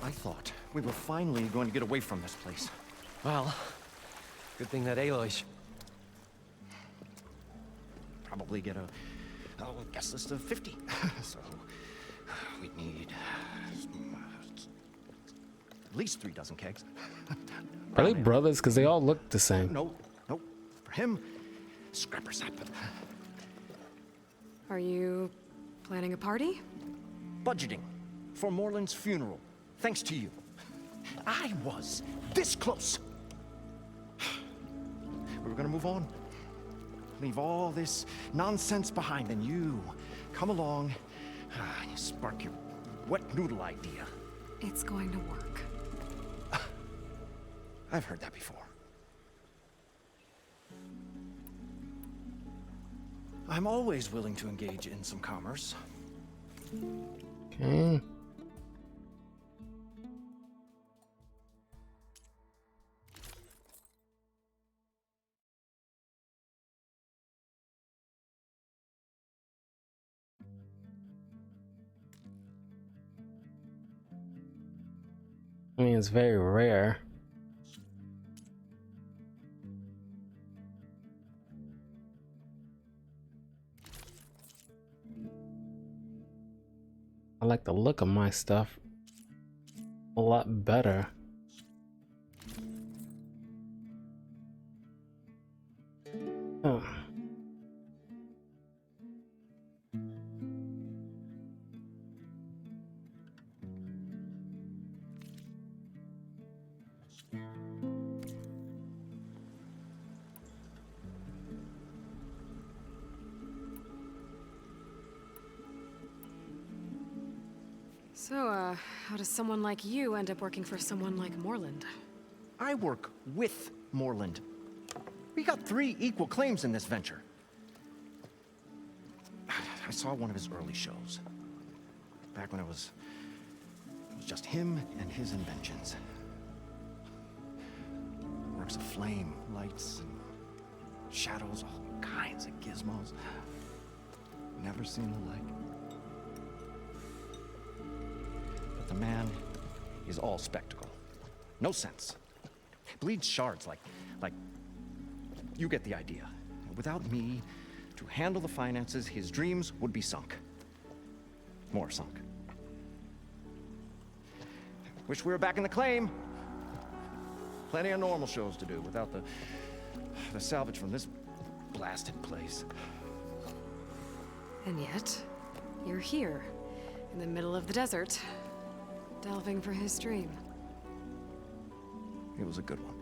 Speaker 11: I thought we were finally going to get away from this place.
Speaker 12: Well, good thing that Aloy
Speaker 11: Probably get a guest list of 50. So we'd need at least 3 dozen kegs.
Speaker 1: Are they brothers? Because they all look the same.
Speaker 11: No. For him, scrapper sap.
Speaker 5: Are you planning a party?
Speaker 11: Budgeting for Moreland's funeral. Thanks to you. I was this close. We were gonna move on. Leave all this nonsense behind, and you come along and you spark your wet noodle idea.
Speaker 5: It's going to work.
Speaker 11: I've heard that before. I'm always willing to engage in some commerce.
Speaker 1: Okay. I mean, it's very rare. I like the look of my stuff a lot better. Oh.
Speaker 5: So, how does someone like you end up working for someone like Morland?
Speaker 11: I work with Morland. We got 3 equal claims in this venture. I saw one of his early shows. Back when it was just him and his inventions. Works of flame, lights, and shadows, all kinds of gizmos. Never seen the like. But the man is all spectacle. No sense. Bleeds shards like you get the idea. Without me to handle the finances, his dreams would be sunk. More sunk. Wish we were back in the claim. Plenty of normal shows to do without the salvage from this blasted place.
Speaker 5: And yet, you're here, in the middle of the desert, delving for his dream.
Speaker 11: It was a good one.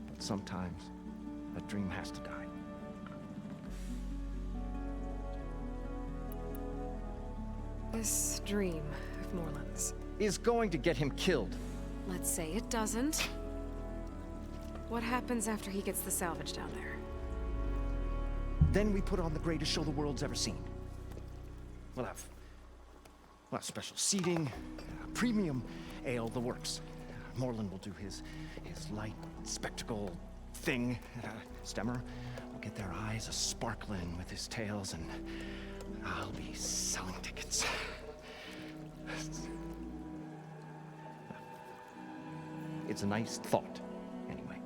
Speaker 11: But sometimes, a dream has to die.
Speaker 5: This dream of Morland's
Speaker 11: is going to get him killed.
Speaker 5: Let's say it doesn't. What happens after he gets the salvage down there?
Speaker 11: Then we put on the greatest show the world's ever seen. We'll have special seating, premium ale, the works. Morland will do his light spectacle thing. Stemmer will get their eyes a-sparkling with his tales, and I'll be selling tickets. It's a nice thought, anyway.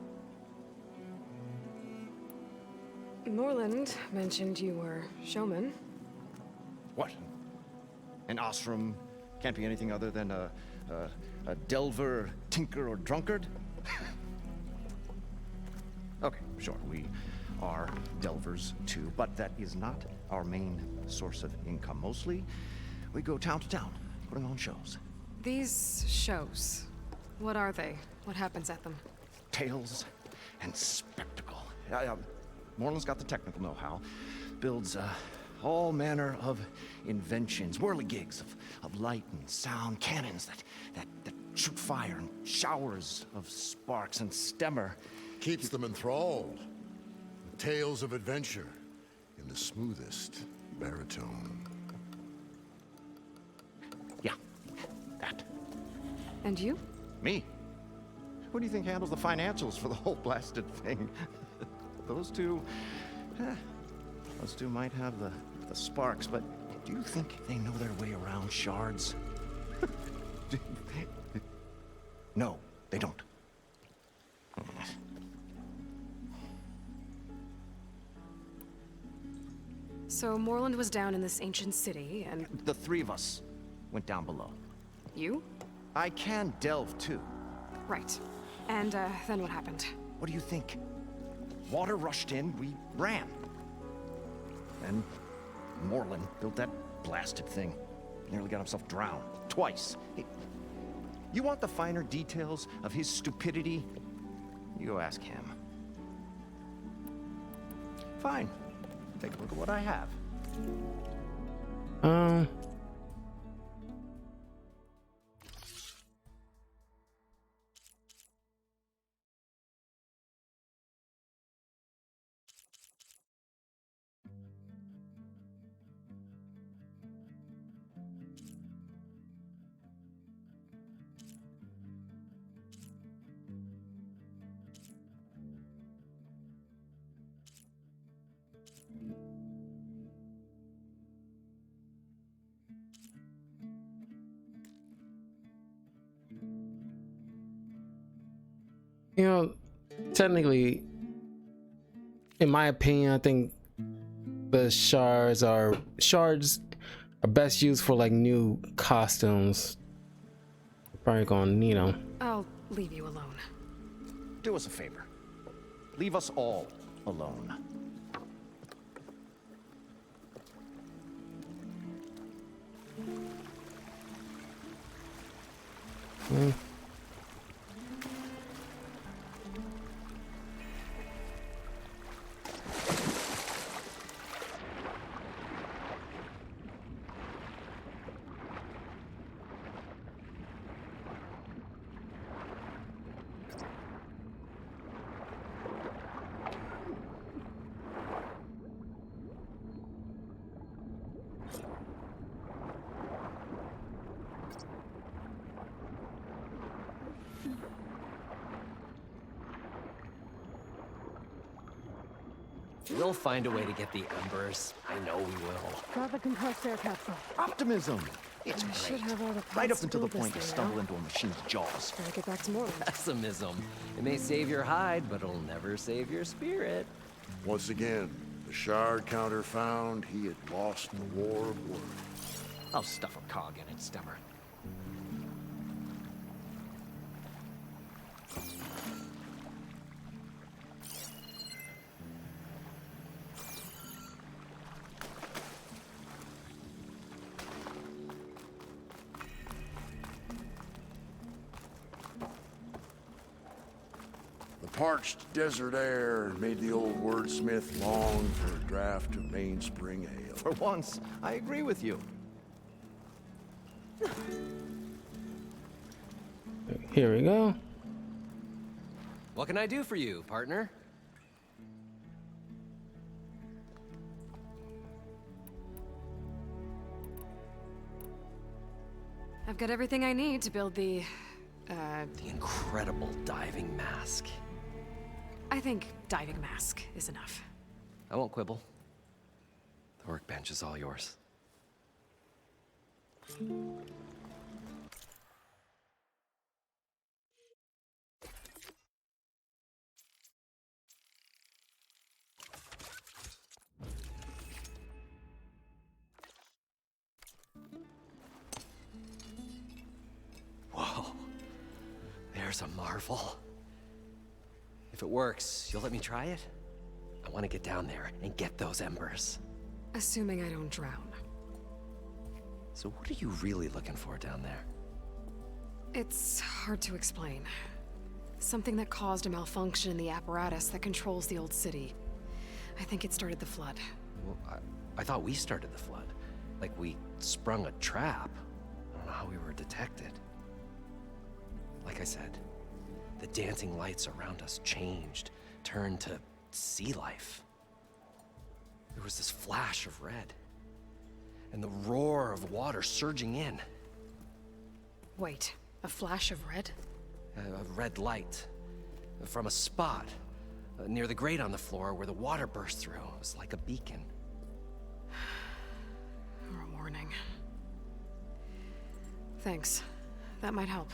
Speaker 5: Morland mentioned you were showman.
Speaker 11: What? An Ostrom can't be anything other than a delver, tinker, or drunkard? Okay, sure, we are delvers too, but that is not our main source of income. Mostly, we go town to town, putting on shows.
Speaker 5: These shows, what are they? What happens at them?
Speaker 11: Tales and spectacle. Morland's got the technical know-how. Builds all manner of inventions, whirligigs of light and sound, cannons that shoot fire, and showers of sparks, and Stemmer
Speaker 13: keeps them enthralled. Tales of adventure in the smoothest baritone.
Speaker 11: Yeah, that.
Speaker 5: And you?
Speaker 11: Me? Who do you think handles the financials for the whole blasted thing? Those two might have the sparks, but do you think they know their way around shards? No, they don't.
Speaker 5: So Morland was down in this ancient city, and...
Speaker 11: The 3 of us went down below.
Speaker 5: You?
Speaker 11: I can delve, too.
Speaker 5: Right. And, then what happened?
Speaker 11: What do you think? Water rushed in, we ran. Then Morland built that blasted thing. Nearly got himself drowned. Twice. You want the finer details of his stupidity? You go ask him. Fine. Take a look at what I have.
Speaker 1: You know, technically, in my opinion, I think the shards are best used for like new costumes. Probably gonna need them.
Speaker 5: I'll leave you alone.
Speaker 11: Do us a favor. Leave us all alone.
Speaker 12: We'll find a way to get the embers. I know we will.
Speaker 5: Got the compressed air capsule.
Speaker 11: Optimism! It's
Speaker 5: I
Speaker 11: great.
Speaker 5: should have all the
Speaker 11: Right
Speaker 5: parts
Speaker 11: up until the
Speaker 5: to build
Speaker 11: point you
Speaker 5: this thing,
Speaker 11: stumble
Speaker 5: now.
Speaker 11: into a machine's jaws.
Speaker 5: Gotta get back to Morland.
Speaker 12: Pessimism. It may save your hide, but it'll never save your spirit.
Speaker 13: Once again, the shard counter found he had lost the war of words.
Speaker 11: I'll stuff a cog in its stomach.
Speaker 13: The parched desert air made the old wordsmith long for a draft of mainspring ale.
Speaker 11: For once, I agree with you.
Speaker 1: Here we go.
Speaker 12: What can I do for you, partner?
Speaker 5: I've got everything I need to build the
Speaker 12: incredible diving mask.
Speaker 5: I think diving mask is enough.
Speaker 12: I won't quibble. The workbench is all yours. Whoa. There's a marvel. If it works, you'll let me try it? I want to get down there and get those embers.
Speaker 5: Assuming I don't drown.
Speaker 12: So what are you really looking for down there?
Speaker 5: It's hard to explain. Something that caused a malfunction in the apparatus that controls the old city. I think it started the flood.
Speaker 12: Well, I thought we started the flood. Like we sprung a trap. I don't know how we were detected. Like I said, the dancing lights around us changed, turned to sea life. There was this flash of red, and the roar of water surging in.
Speaker 5: Wait, a flash of red?
Speaker 12: A red light from a spot near the grate on the floor where the water burst through. It was like a beacon.
Speaker 5: Or a warning. Thanks. That might help.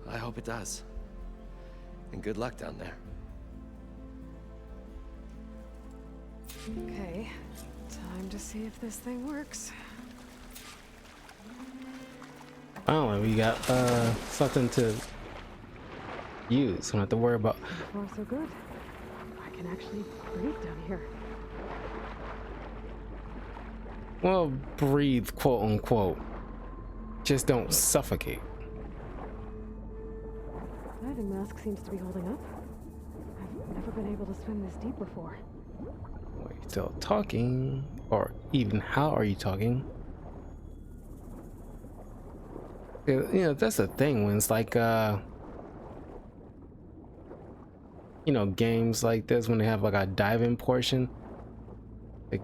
Speaker 12: I hope it does. And good luck down there.
Speaker 5: Okay, time to see if this thing works.
Speaker 1: Finally, we got something to use. Don't have to worry about.
Speaker 5: So far, so good. I can actually breathe down here.
Speaker 1: Well, breathe, quote unquote. Just don't suffocate.
Speaker 5: Diving mask seems to be holding up. I've never been able to swim this deep before.
Speaker 1: Wait, still talking? Or even how are you talking? You know, that's the thing when it's like, you know, games like this, when they have like a diving portion, like,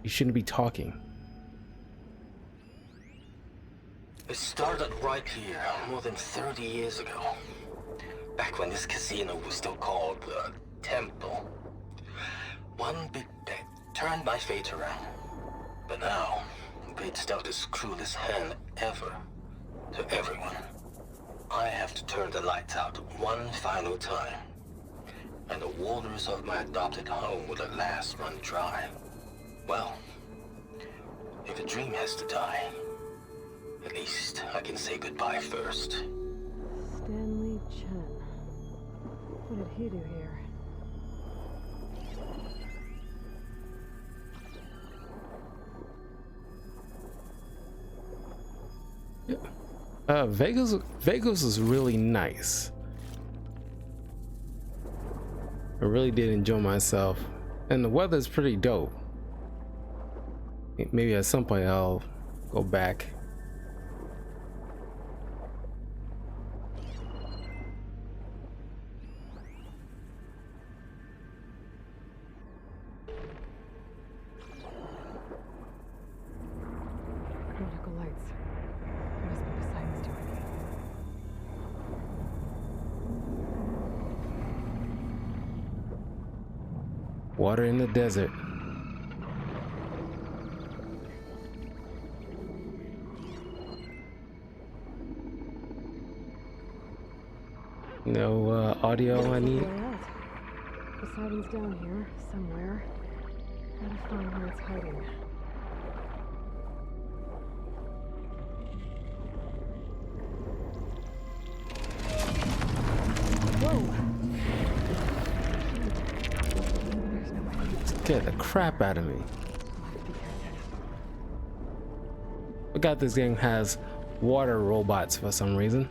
Speaker 1: you shouldn't be talking.
Speaker 14: It started right here, more than 30 years ago. Back when this casino was still called the Temple. One big bet turned my fate around. But now, fate's dealt his cruelest hand ever to everyone. I have to turn the lights out one final time. And the waters of my adopted home will at last run dry. Well, if a dream has to die, at least I can say goodbye first.
Speaker 5: Stanley Chen. What did he do here?
Speaker 1: Vegas was really nice. I really did enjoy myself, and the weather's pretty dope. Maybe at some point I'll go back.
Speaker 5: Critical lights. Must be Poseidon's doing.
Speaker 1: Water in the desert. No audio I need.
Speaker 5: Poseidon's down here somewhere. Gotta find where it's hiding.
Speaker 1: Scared the crap out of me. Forgot this game has water robots for some reason.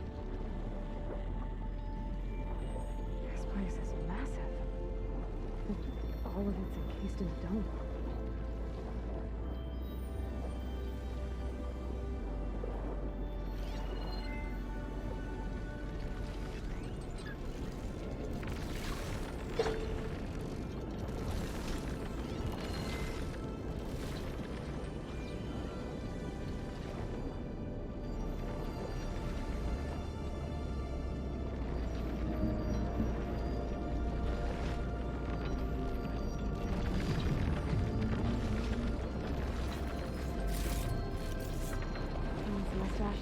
Speaker 5: This place is massive. All of it's encased in a dome.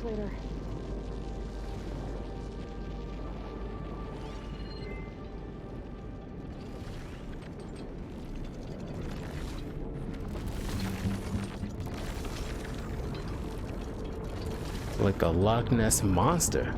Speaker 5: Later.
Speaker 1: Like a Loch Ness monster.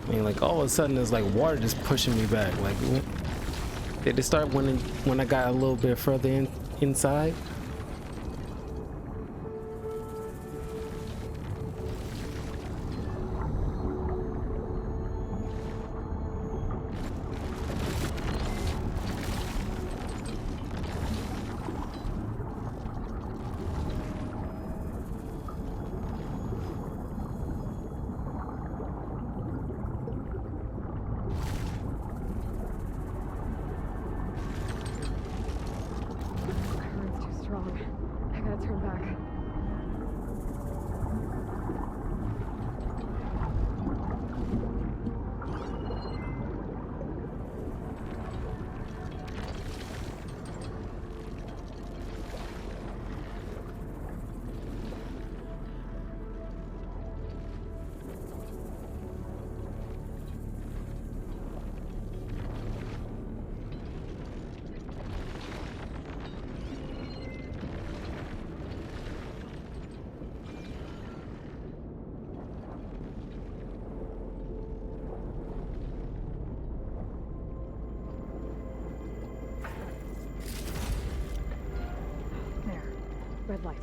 Speaker 1: I mean, like all of a sudden there's like water just pushing me back. Like, did it start when I got a little bit further inside?
Speaker 5: Red light.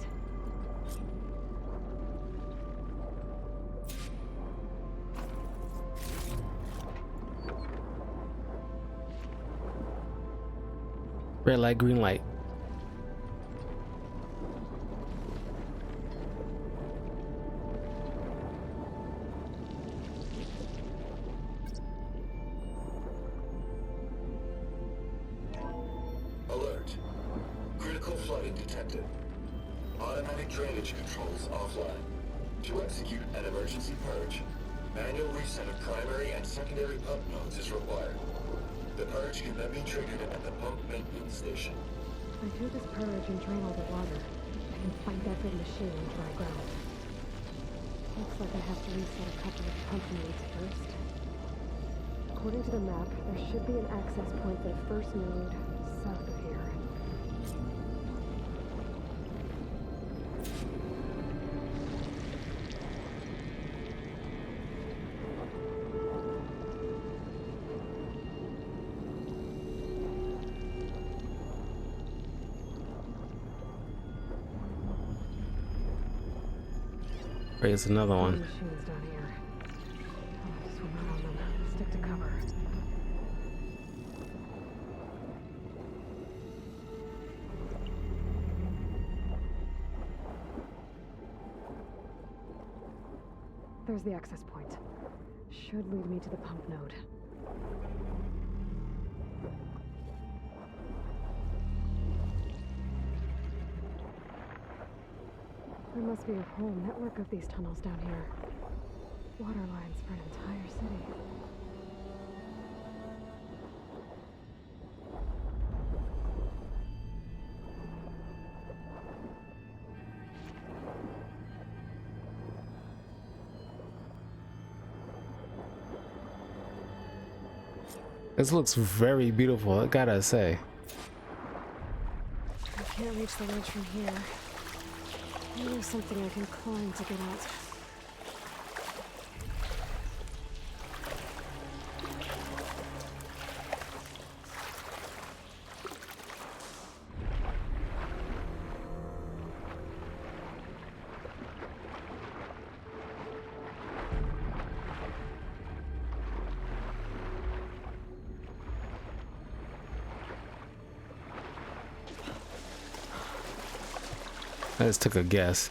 Speaker 1: Red light, green light.
Speaker 10: Alert. Critical flooding detected. Automatic drainage controls offline. To execute an emergency purge, Manual reset of primary and secondary pump nodes is required. The purge can then be triggered at the pump maintenance station.
Speaker 5: I do this purge and drain all the water. I can find that big machine on dry ground. Looks like I have to reset a couple of pump nodes first. According to the map, there should be an access point for the first node south of here.
Speaker 1: Here's another one.
Speaker 5: Machines down here. Oh, swim out on them. Stick to cover. There's the access point. Should lead me to the pump node. There must be a whole network of these tunnels down here. Water lines for an entire city.
Speaker 1: This looks very beautiful, I gotta say.
Speaker 5: I can't reach the ledge from here. Maybe there's something I can climb to get out.
Speaker 1: I just took a guess.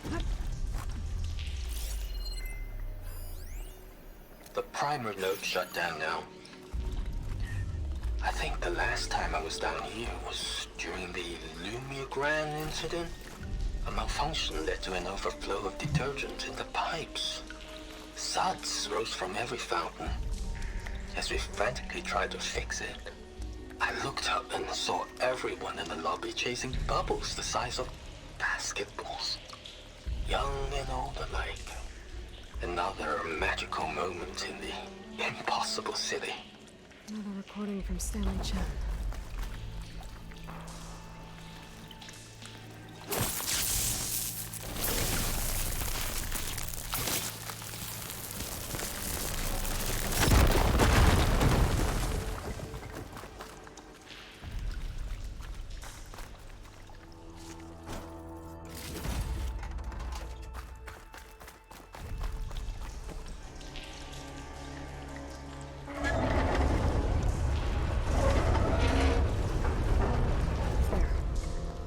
Speaker 14: The primer node shut down now. I think the last time I was down here was during the Lumigrand incident. A malfunction led to an overflow of detergent in the pipes. Suds rose from every fountain. As we frantically tried to fix it, I looked up and saw everyone in the lobby chasing bubbles the size of basketballs. Young and old alike. Another magical moment in the impossible city.
Speaker 5: Another recording from Stanley Chen.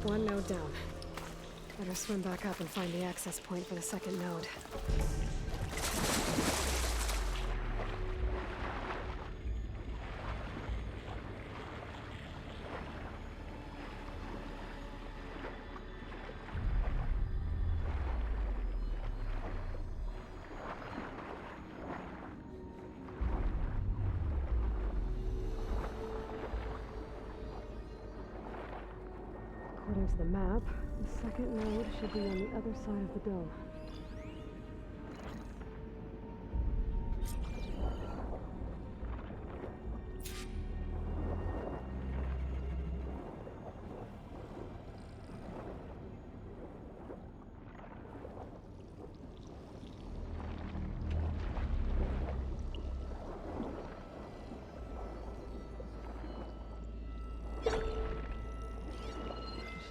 Speaker 5: One node down. Better swim back up and find the access point for the second node. According to the map, the second node should be on the other side of the dome.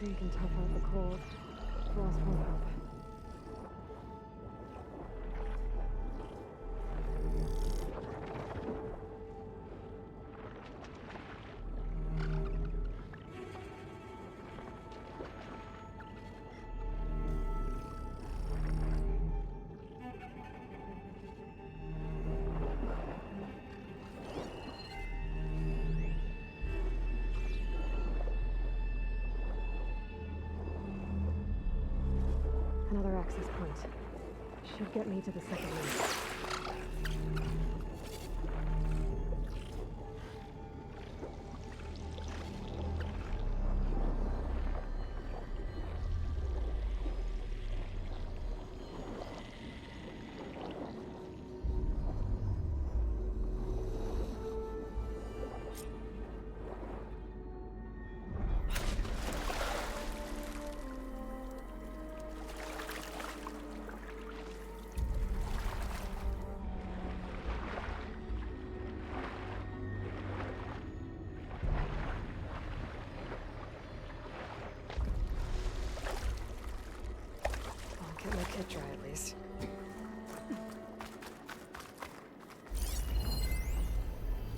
Speaker 5: You can tough out the cold. Frost won't help. Another access point. Should get me to the second one. Get dry at least.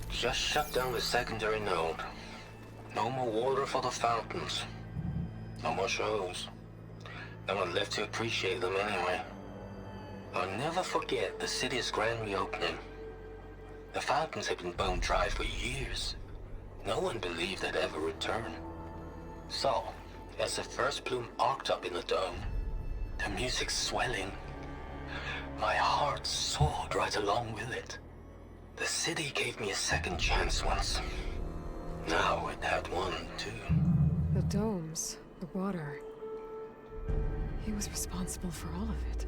Speaker 14: Just shut down the secondary node. No more water for the fountains. No more shows. No one left to appreciate them anyway. I'll never forget the city's grand reopening. The fountains had been bone dry for years. No one believed they'd ever return. So, as the first bloom arced up in the dome, the music swelling, my heart soared right along with it. The city gave me a second chance once. Now it had one, too.
Speaker 5: The domes, the water. He was responsible for all of it.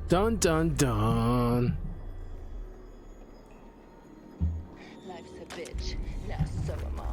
Speaker 1: Dun dun dun.
Speaker 15: Life's a bitch. Now so am I.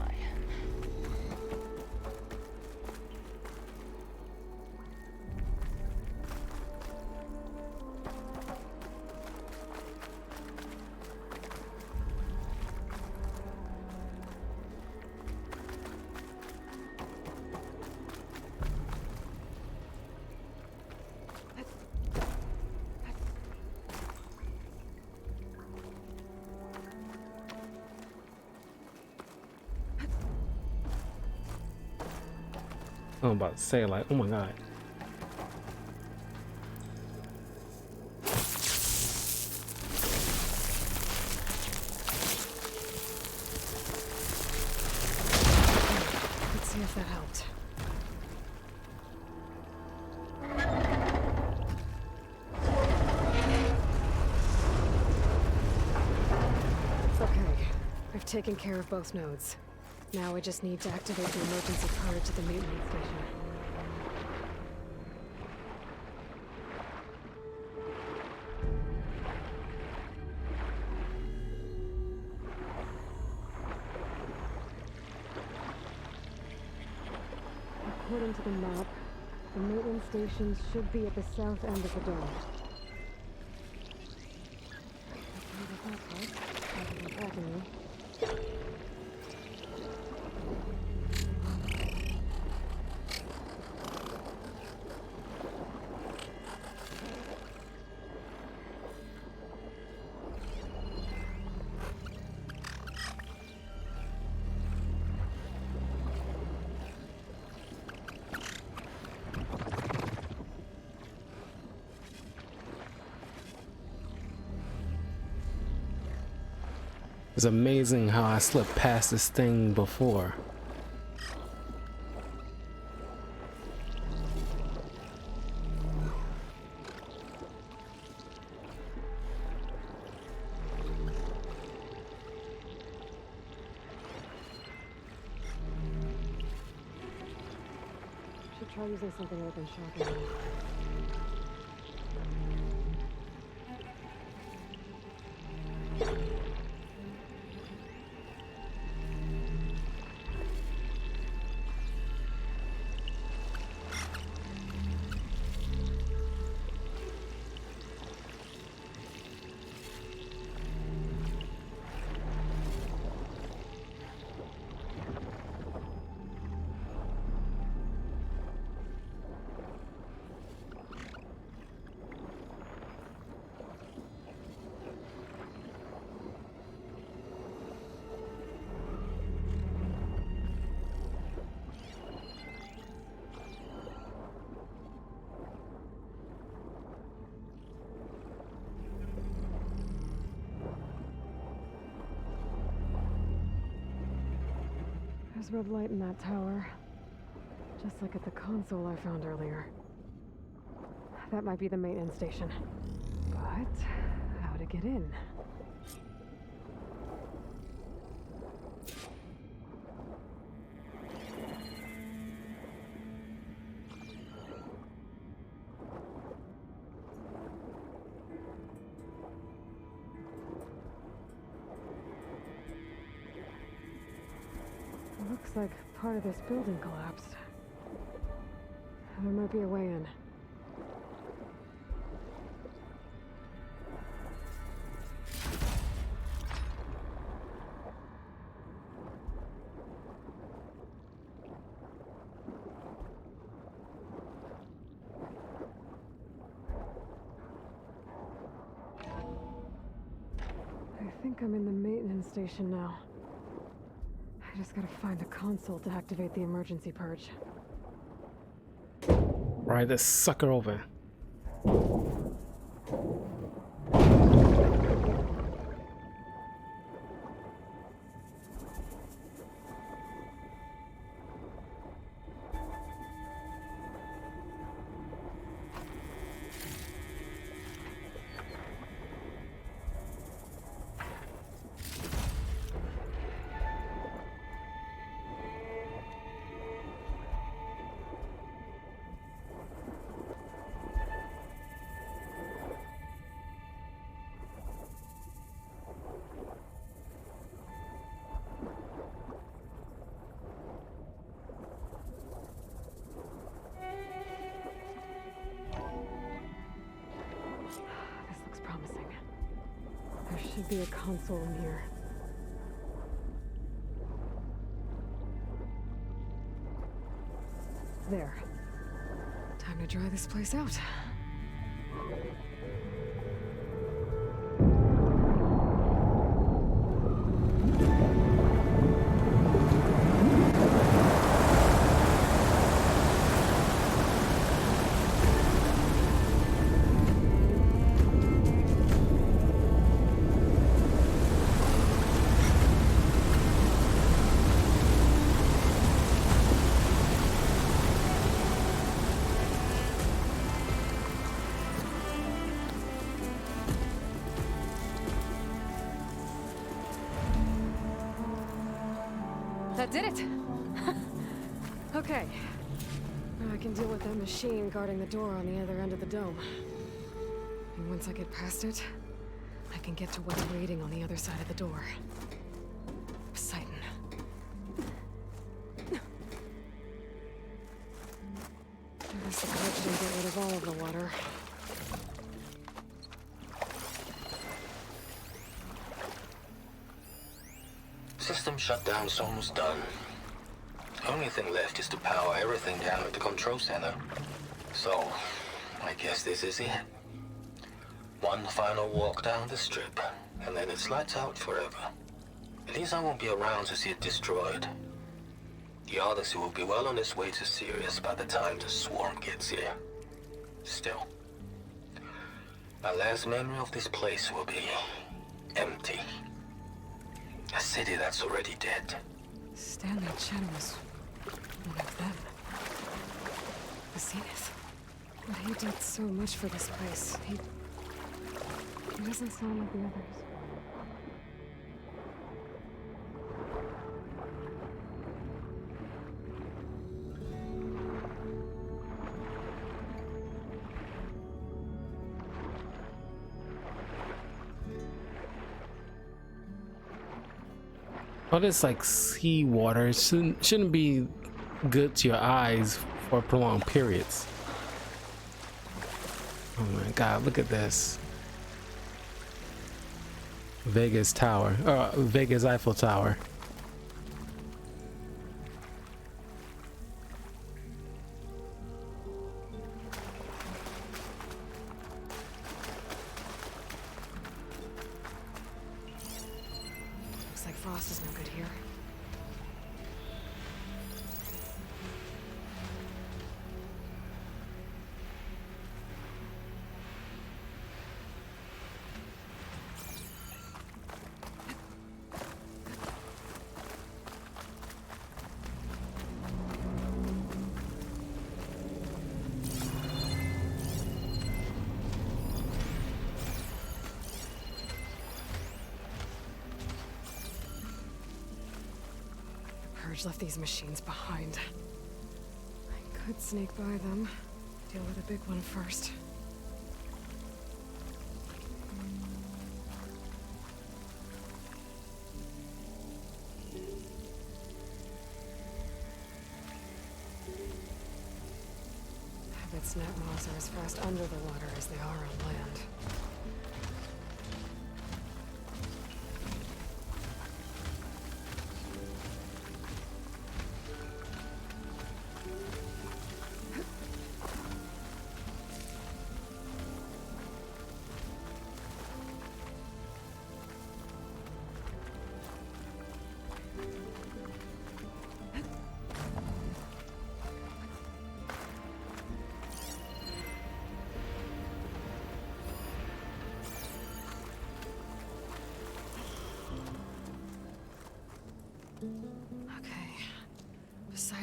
Speaker 1: I'm about to say, like, oh my god.
Speaker 5: Let's see if that helped. Okay, I've taken care of both nodes. Now I just need to activate the emergency card to the maintenance station. According to the map, the maintenance station should be at the south end of the dome.
Speaker 1: It's amazing how I slipped past this thing before.
Speaker 5: Should try using something other than shocking. There's red light in that tower. Just like at the console I found earlier. That might be the maintenance station. But how to get in? Looks like part of this building collapsed. There might be a way in. think I'm in the maintenance station now. I just gotta find a console to activate the emergency purge.
Speaker 1: Right, this sucker over.
Speaker 5: There should be a console in here. There. Time to dry this place out. That did it! Okay. Now I can deal with that machine guarding the door on the other end of the dome. And once I get past it, I can get to what's waiting on the other side of the door. Poseidon. I guess the bridge didn't get rid of all of the water.
Speaker 14: System shutdown's almost done. Only thing left is to power everything down at the control center. So, I guess this is it. One final walk down the strip, and then it's lights out forever. At least I won't be around to see it destroyed. The Odyssey will be well on its way to Sirius by the time the swarm gets here. Still, my last memory of this place will be empty. A city that's already dead.
Speaker 5: Stanley Chen was one of them. The Zenith. But he did so much for this place. He doesn't sound like the others.
Speaker 1: All this like seawater shouldn't be good to your eyes for prolonged periods. Oh my god, look at this. Vegas Tower, or Vegas Eiffel Tower.
Speaker 5: Looks like Frost is no good here. Left these machines behind. I could sneak by them. Deal with a big one first. Habit's net moths are as fast under the water as they are on land.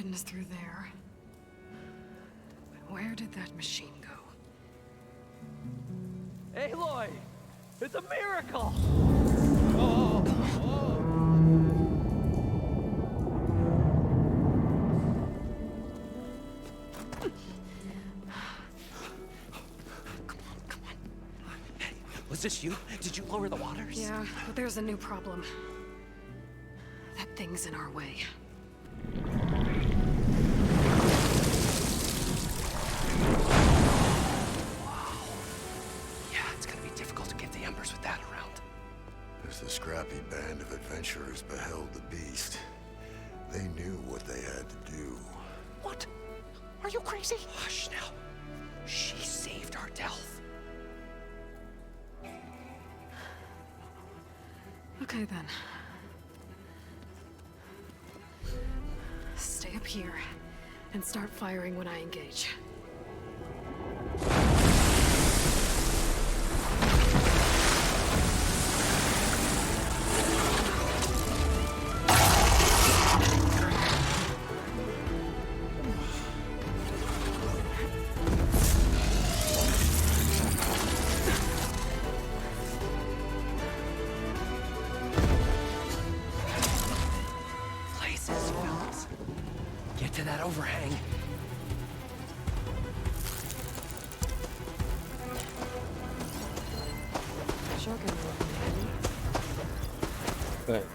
Speaker 5: guidance through there. But where did that machine go?
Speaker 9: Aloy! It's a miracle!
Speaker 12: Was this you? Did you lower the waters?
Speaker 5: Yeah, but there's a new problem. That thing's in our way.
Speaker 12: Yeah, it's gonna be difficult to get the embers with that around.
Speaker 13: As the scrappy band of adventurers beheld the beast, they knew what they had to do.
Speaker 12: What? Are you crazy? Hush now. She saved our Delph.
Speaker 5: Okay then. Stay up here and start firing when I engage.
Speaker 12: Places, fellas. Get to that overhang.
Speaker 5: Sure can
Speaker 1: But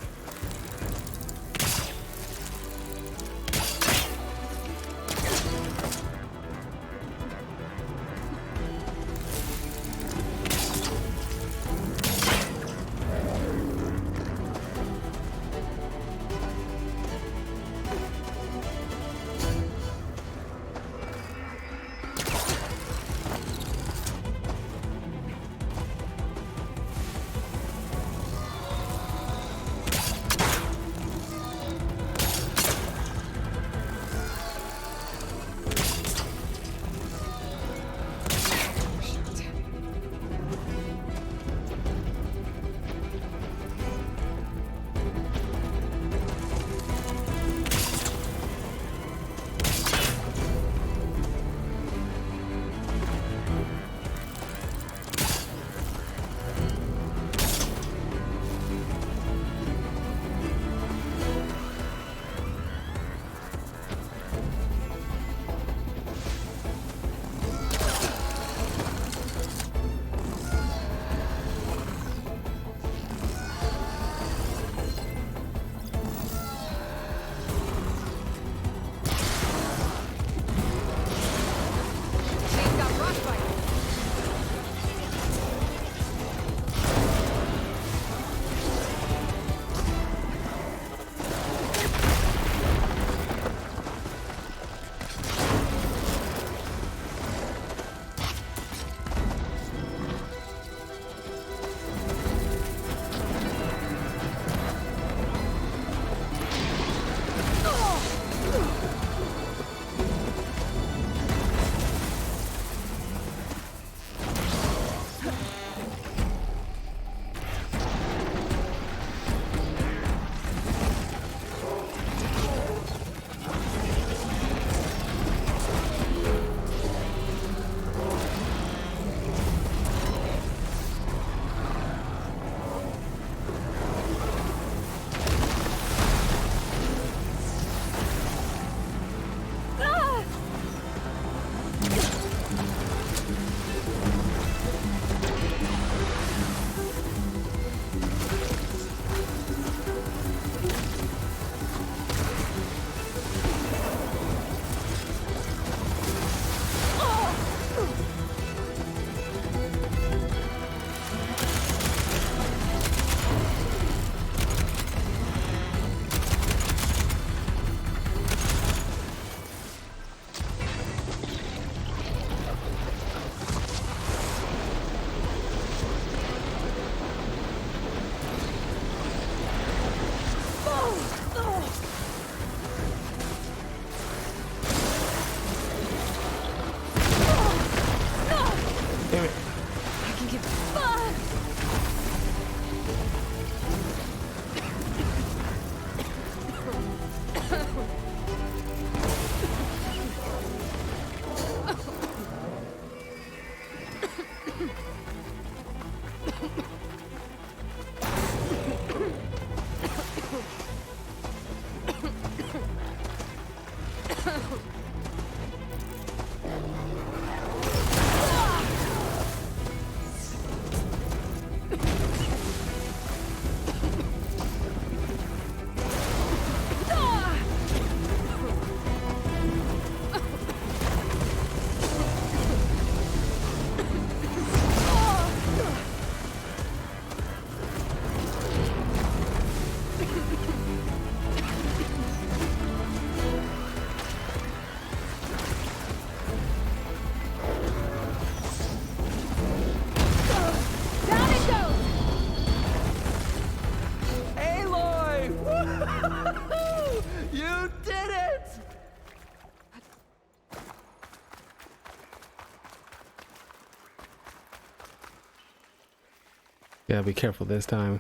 Speaker 1: Yeah, be careful this time.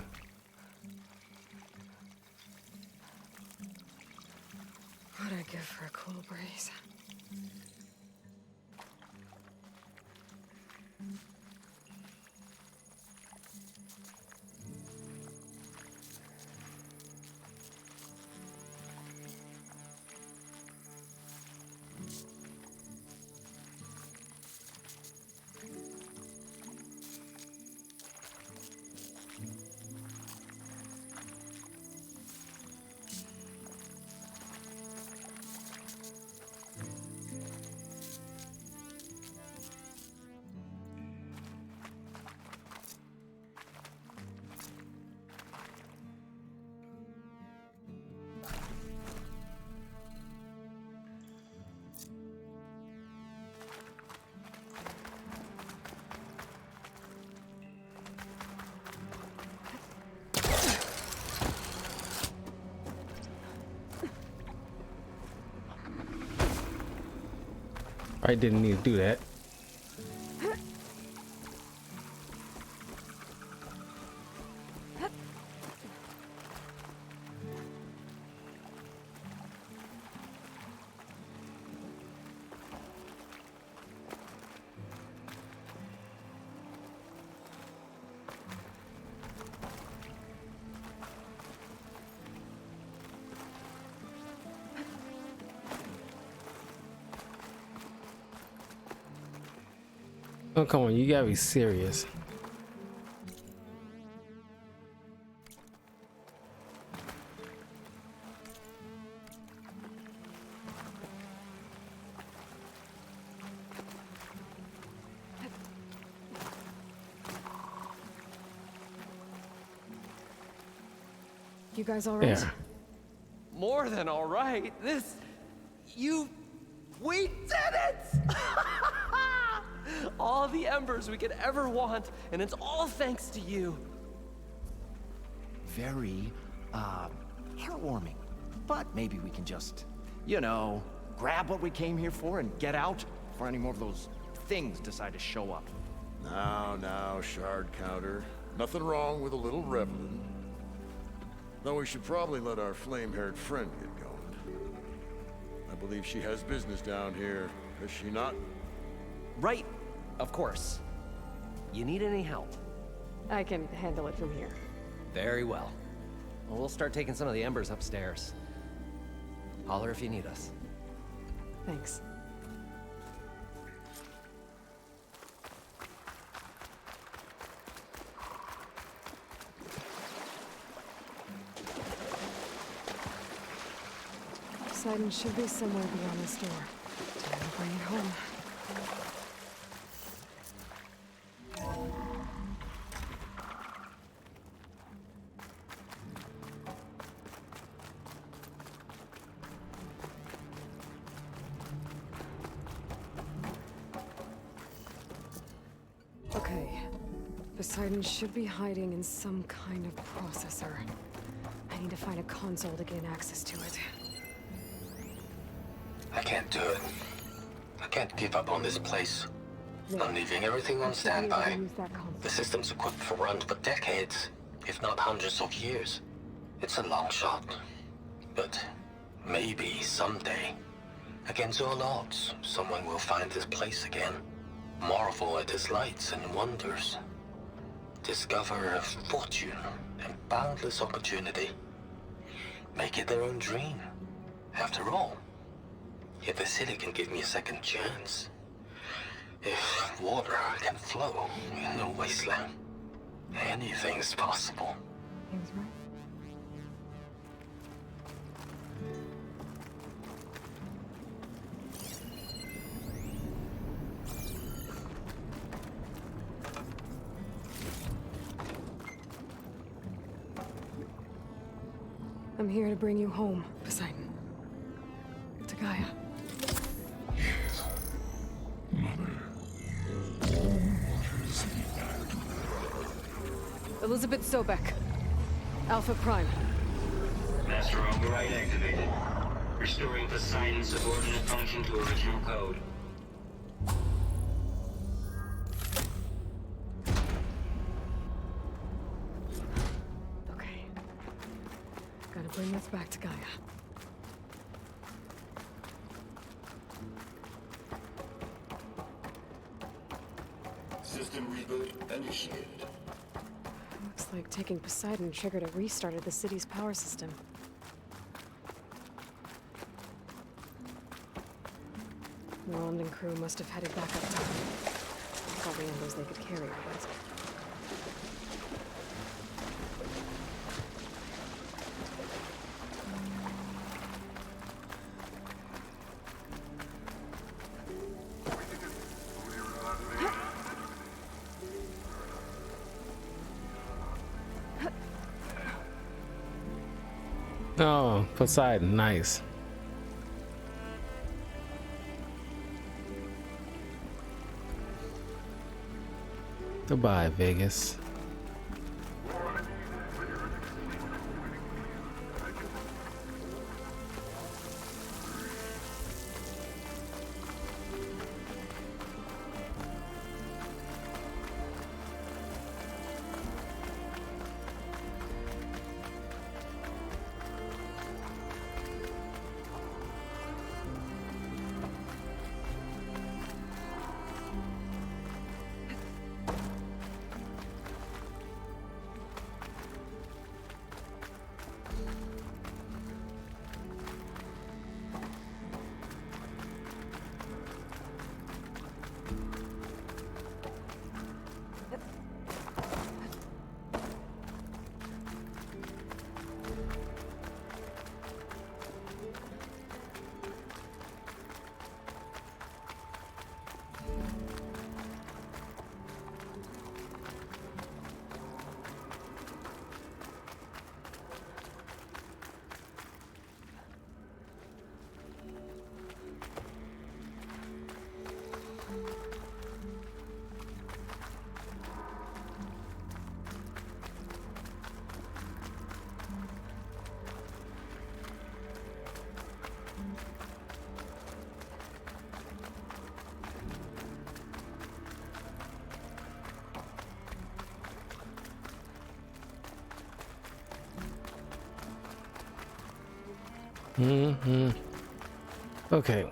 Speaker 5: What'd I give for a cool breeze?
Speaker 1: I didn't need to do that. Oh, come on, you gotta be serious.
Speaker 5: You guys all right?
Speaker 1: Yeah.
Speaker 12: More than all right. We did it! All the embers we could ever want, and it's all thanks to you.
Speaker 11: Very, heartwarming. But maybe we can just, you know, grab what we came here for and get out before any more of those things decide to show up.
Speaker 13: Now, shard counter. Nothing wrong with a little reveling. Though we should probably let our flame-haired friend get going. I believe she has business down here, does she not?
Speaker 12: Right, of course. You need any help?
Speaker 5: I can handle it from here.
Speaker 12: Very well. Well, we'll start taking some of the embers upstairs. Holler if you need us.
Speaker 5: Thanks. Poseidon should be somewhere beyond this door. Time to bring it home. Okay. Poseidon should be hiding in some kind of processor. I need to find a console to gain access to it.
Speaker 14: I can't do it. I can't give up on this place. I'm leaving everything on standby. The system's equipped for runs for decades, if not hundreds of years. It's a long shot. But maybe someday, against all odds, someone will find this place again. Marvel at its lights and wonders. discover a fortune and boundless opportunity. Make it their own dream. After all, if the city can give me a second chance, if water can flow in the wasteland, anything's possible.
Speaker 5: He was right. I'm here to bring you home, Poseidon. To Gaia.
Speaker 16: Yes, Mother.
Speaker 5: Elizabeth Sobek. Alpha Prime.
Speaker 17: Master override activated. Restoring Poseidon's subordinate function to original code.
Speaker 5: Okay. Gotta bring this back to Gaia.
Speaker 16: System reboot initiated.
Speaker 5: Looks like taking Poseidon triggered a restart of the city's power system. Roland and crew must have headed back up top. Got the numbers they could carry, but...
Speaker 1: Oh, Poseidon, nice. Goodbye, Vegas. Okay.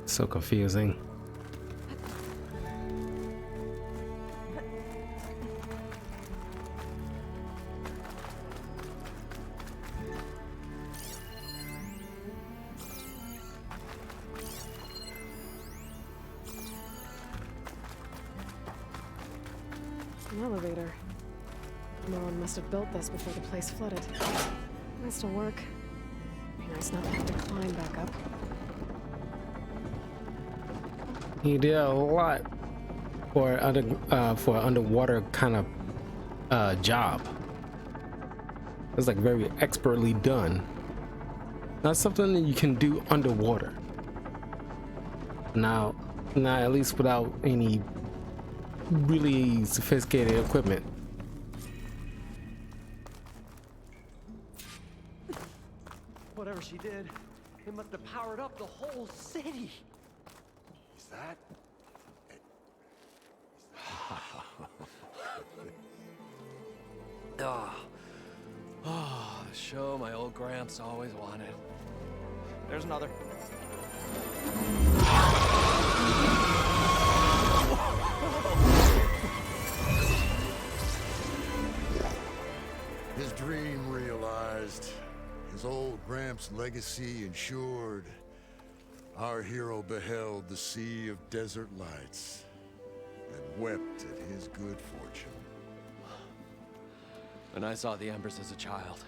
Speaker 1: So confusing.
Speaker 5: An elevator. Nolan must have built this before the place flooded. Might still work. Be nice not to have to climb back up.
Speaker 1: He did a lot for underwater kind of job. It was like very expertly done. Not something that you can do underwater. Now, not at least without any really sophisticated equipment.
Speaker 11: Whatever she did, it must have powered up the whole city.
Speaker 13: Is that?
Speaker 12: Oh, the show my old Gramps always wanted.
Speaker 11: There's another.
Speaker 13: His dream realized. His old Gramps' legacy ensured. Our hero beheld the sea of desert lights and wept at his good fortune.
Speaker 12: When I saw the Embers as a child,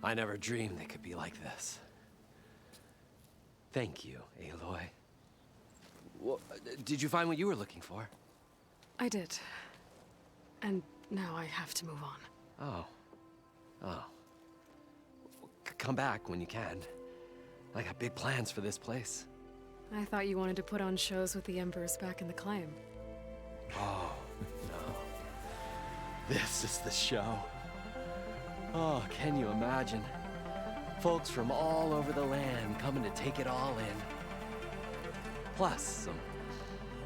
Speaker 12: I never dreamed they could be like this. Thank you, Aloy. Well, did you find what you were looking for?
Speaker 5: I did. And now I have to move on.
Speaker 12: Oh. Oh. Come back when you can. I got big plans for this place.
Speaker 5: I thought you wanted to put on shows with the Embers back in the claim.
Speaker 12: Oh, no. This is the show. Oh, can you imagine? Folks from all over the land coming to take it all in. Plus some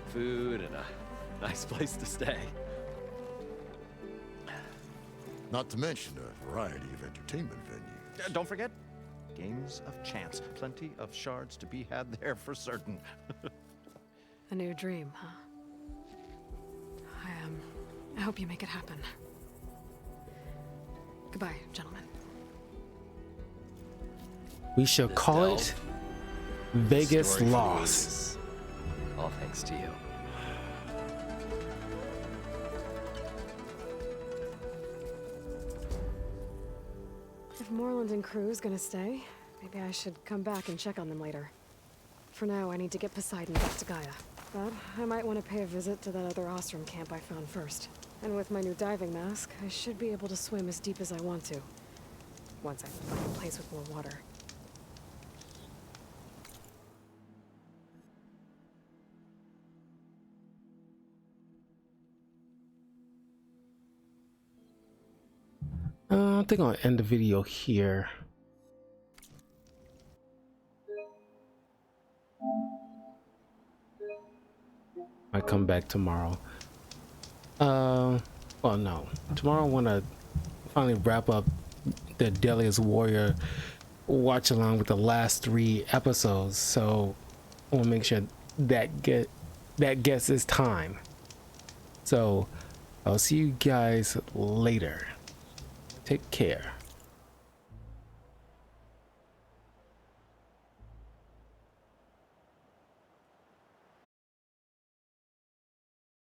Speaker 12: food and a nice place to stay.
Speaker 13: Not to mention a variety of entertainment venues.
Speaker 11: Don't forget, games of chance. Plenty of shards to be had there for certain.
Speaker 5: A new dream, huh? I hope you make it happen. Goodbye, gentlemen.
Speaker 1: We shall call it Vegas Lost.
Speaker 12: All thanks to you.
Speaker 5: If Moreland and crew's gonna stay, maybe I should come back and check on them later. For now, I need to get Poseidon back to Gaia. But I might want to pay a visit to that other Ostrom camp I found first. And with my new diving mask, I should be able to swim as deep as I want to. Once I find a place with more water.
Speaker 1: I think I'll end the video here. I come back tomorrow. Well, no. Tomorrow I want to finally wrap up the Deadliest Warrior watch along with the last 3 episodes. So I want to make sure that gets its time. So I'll see you guys later. Take care.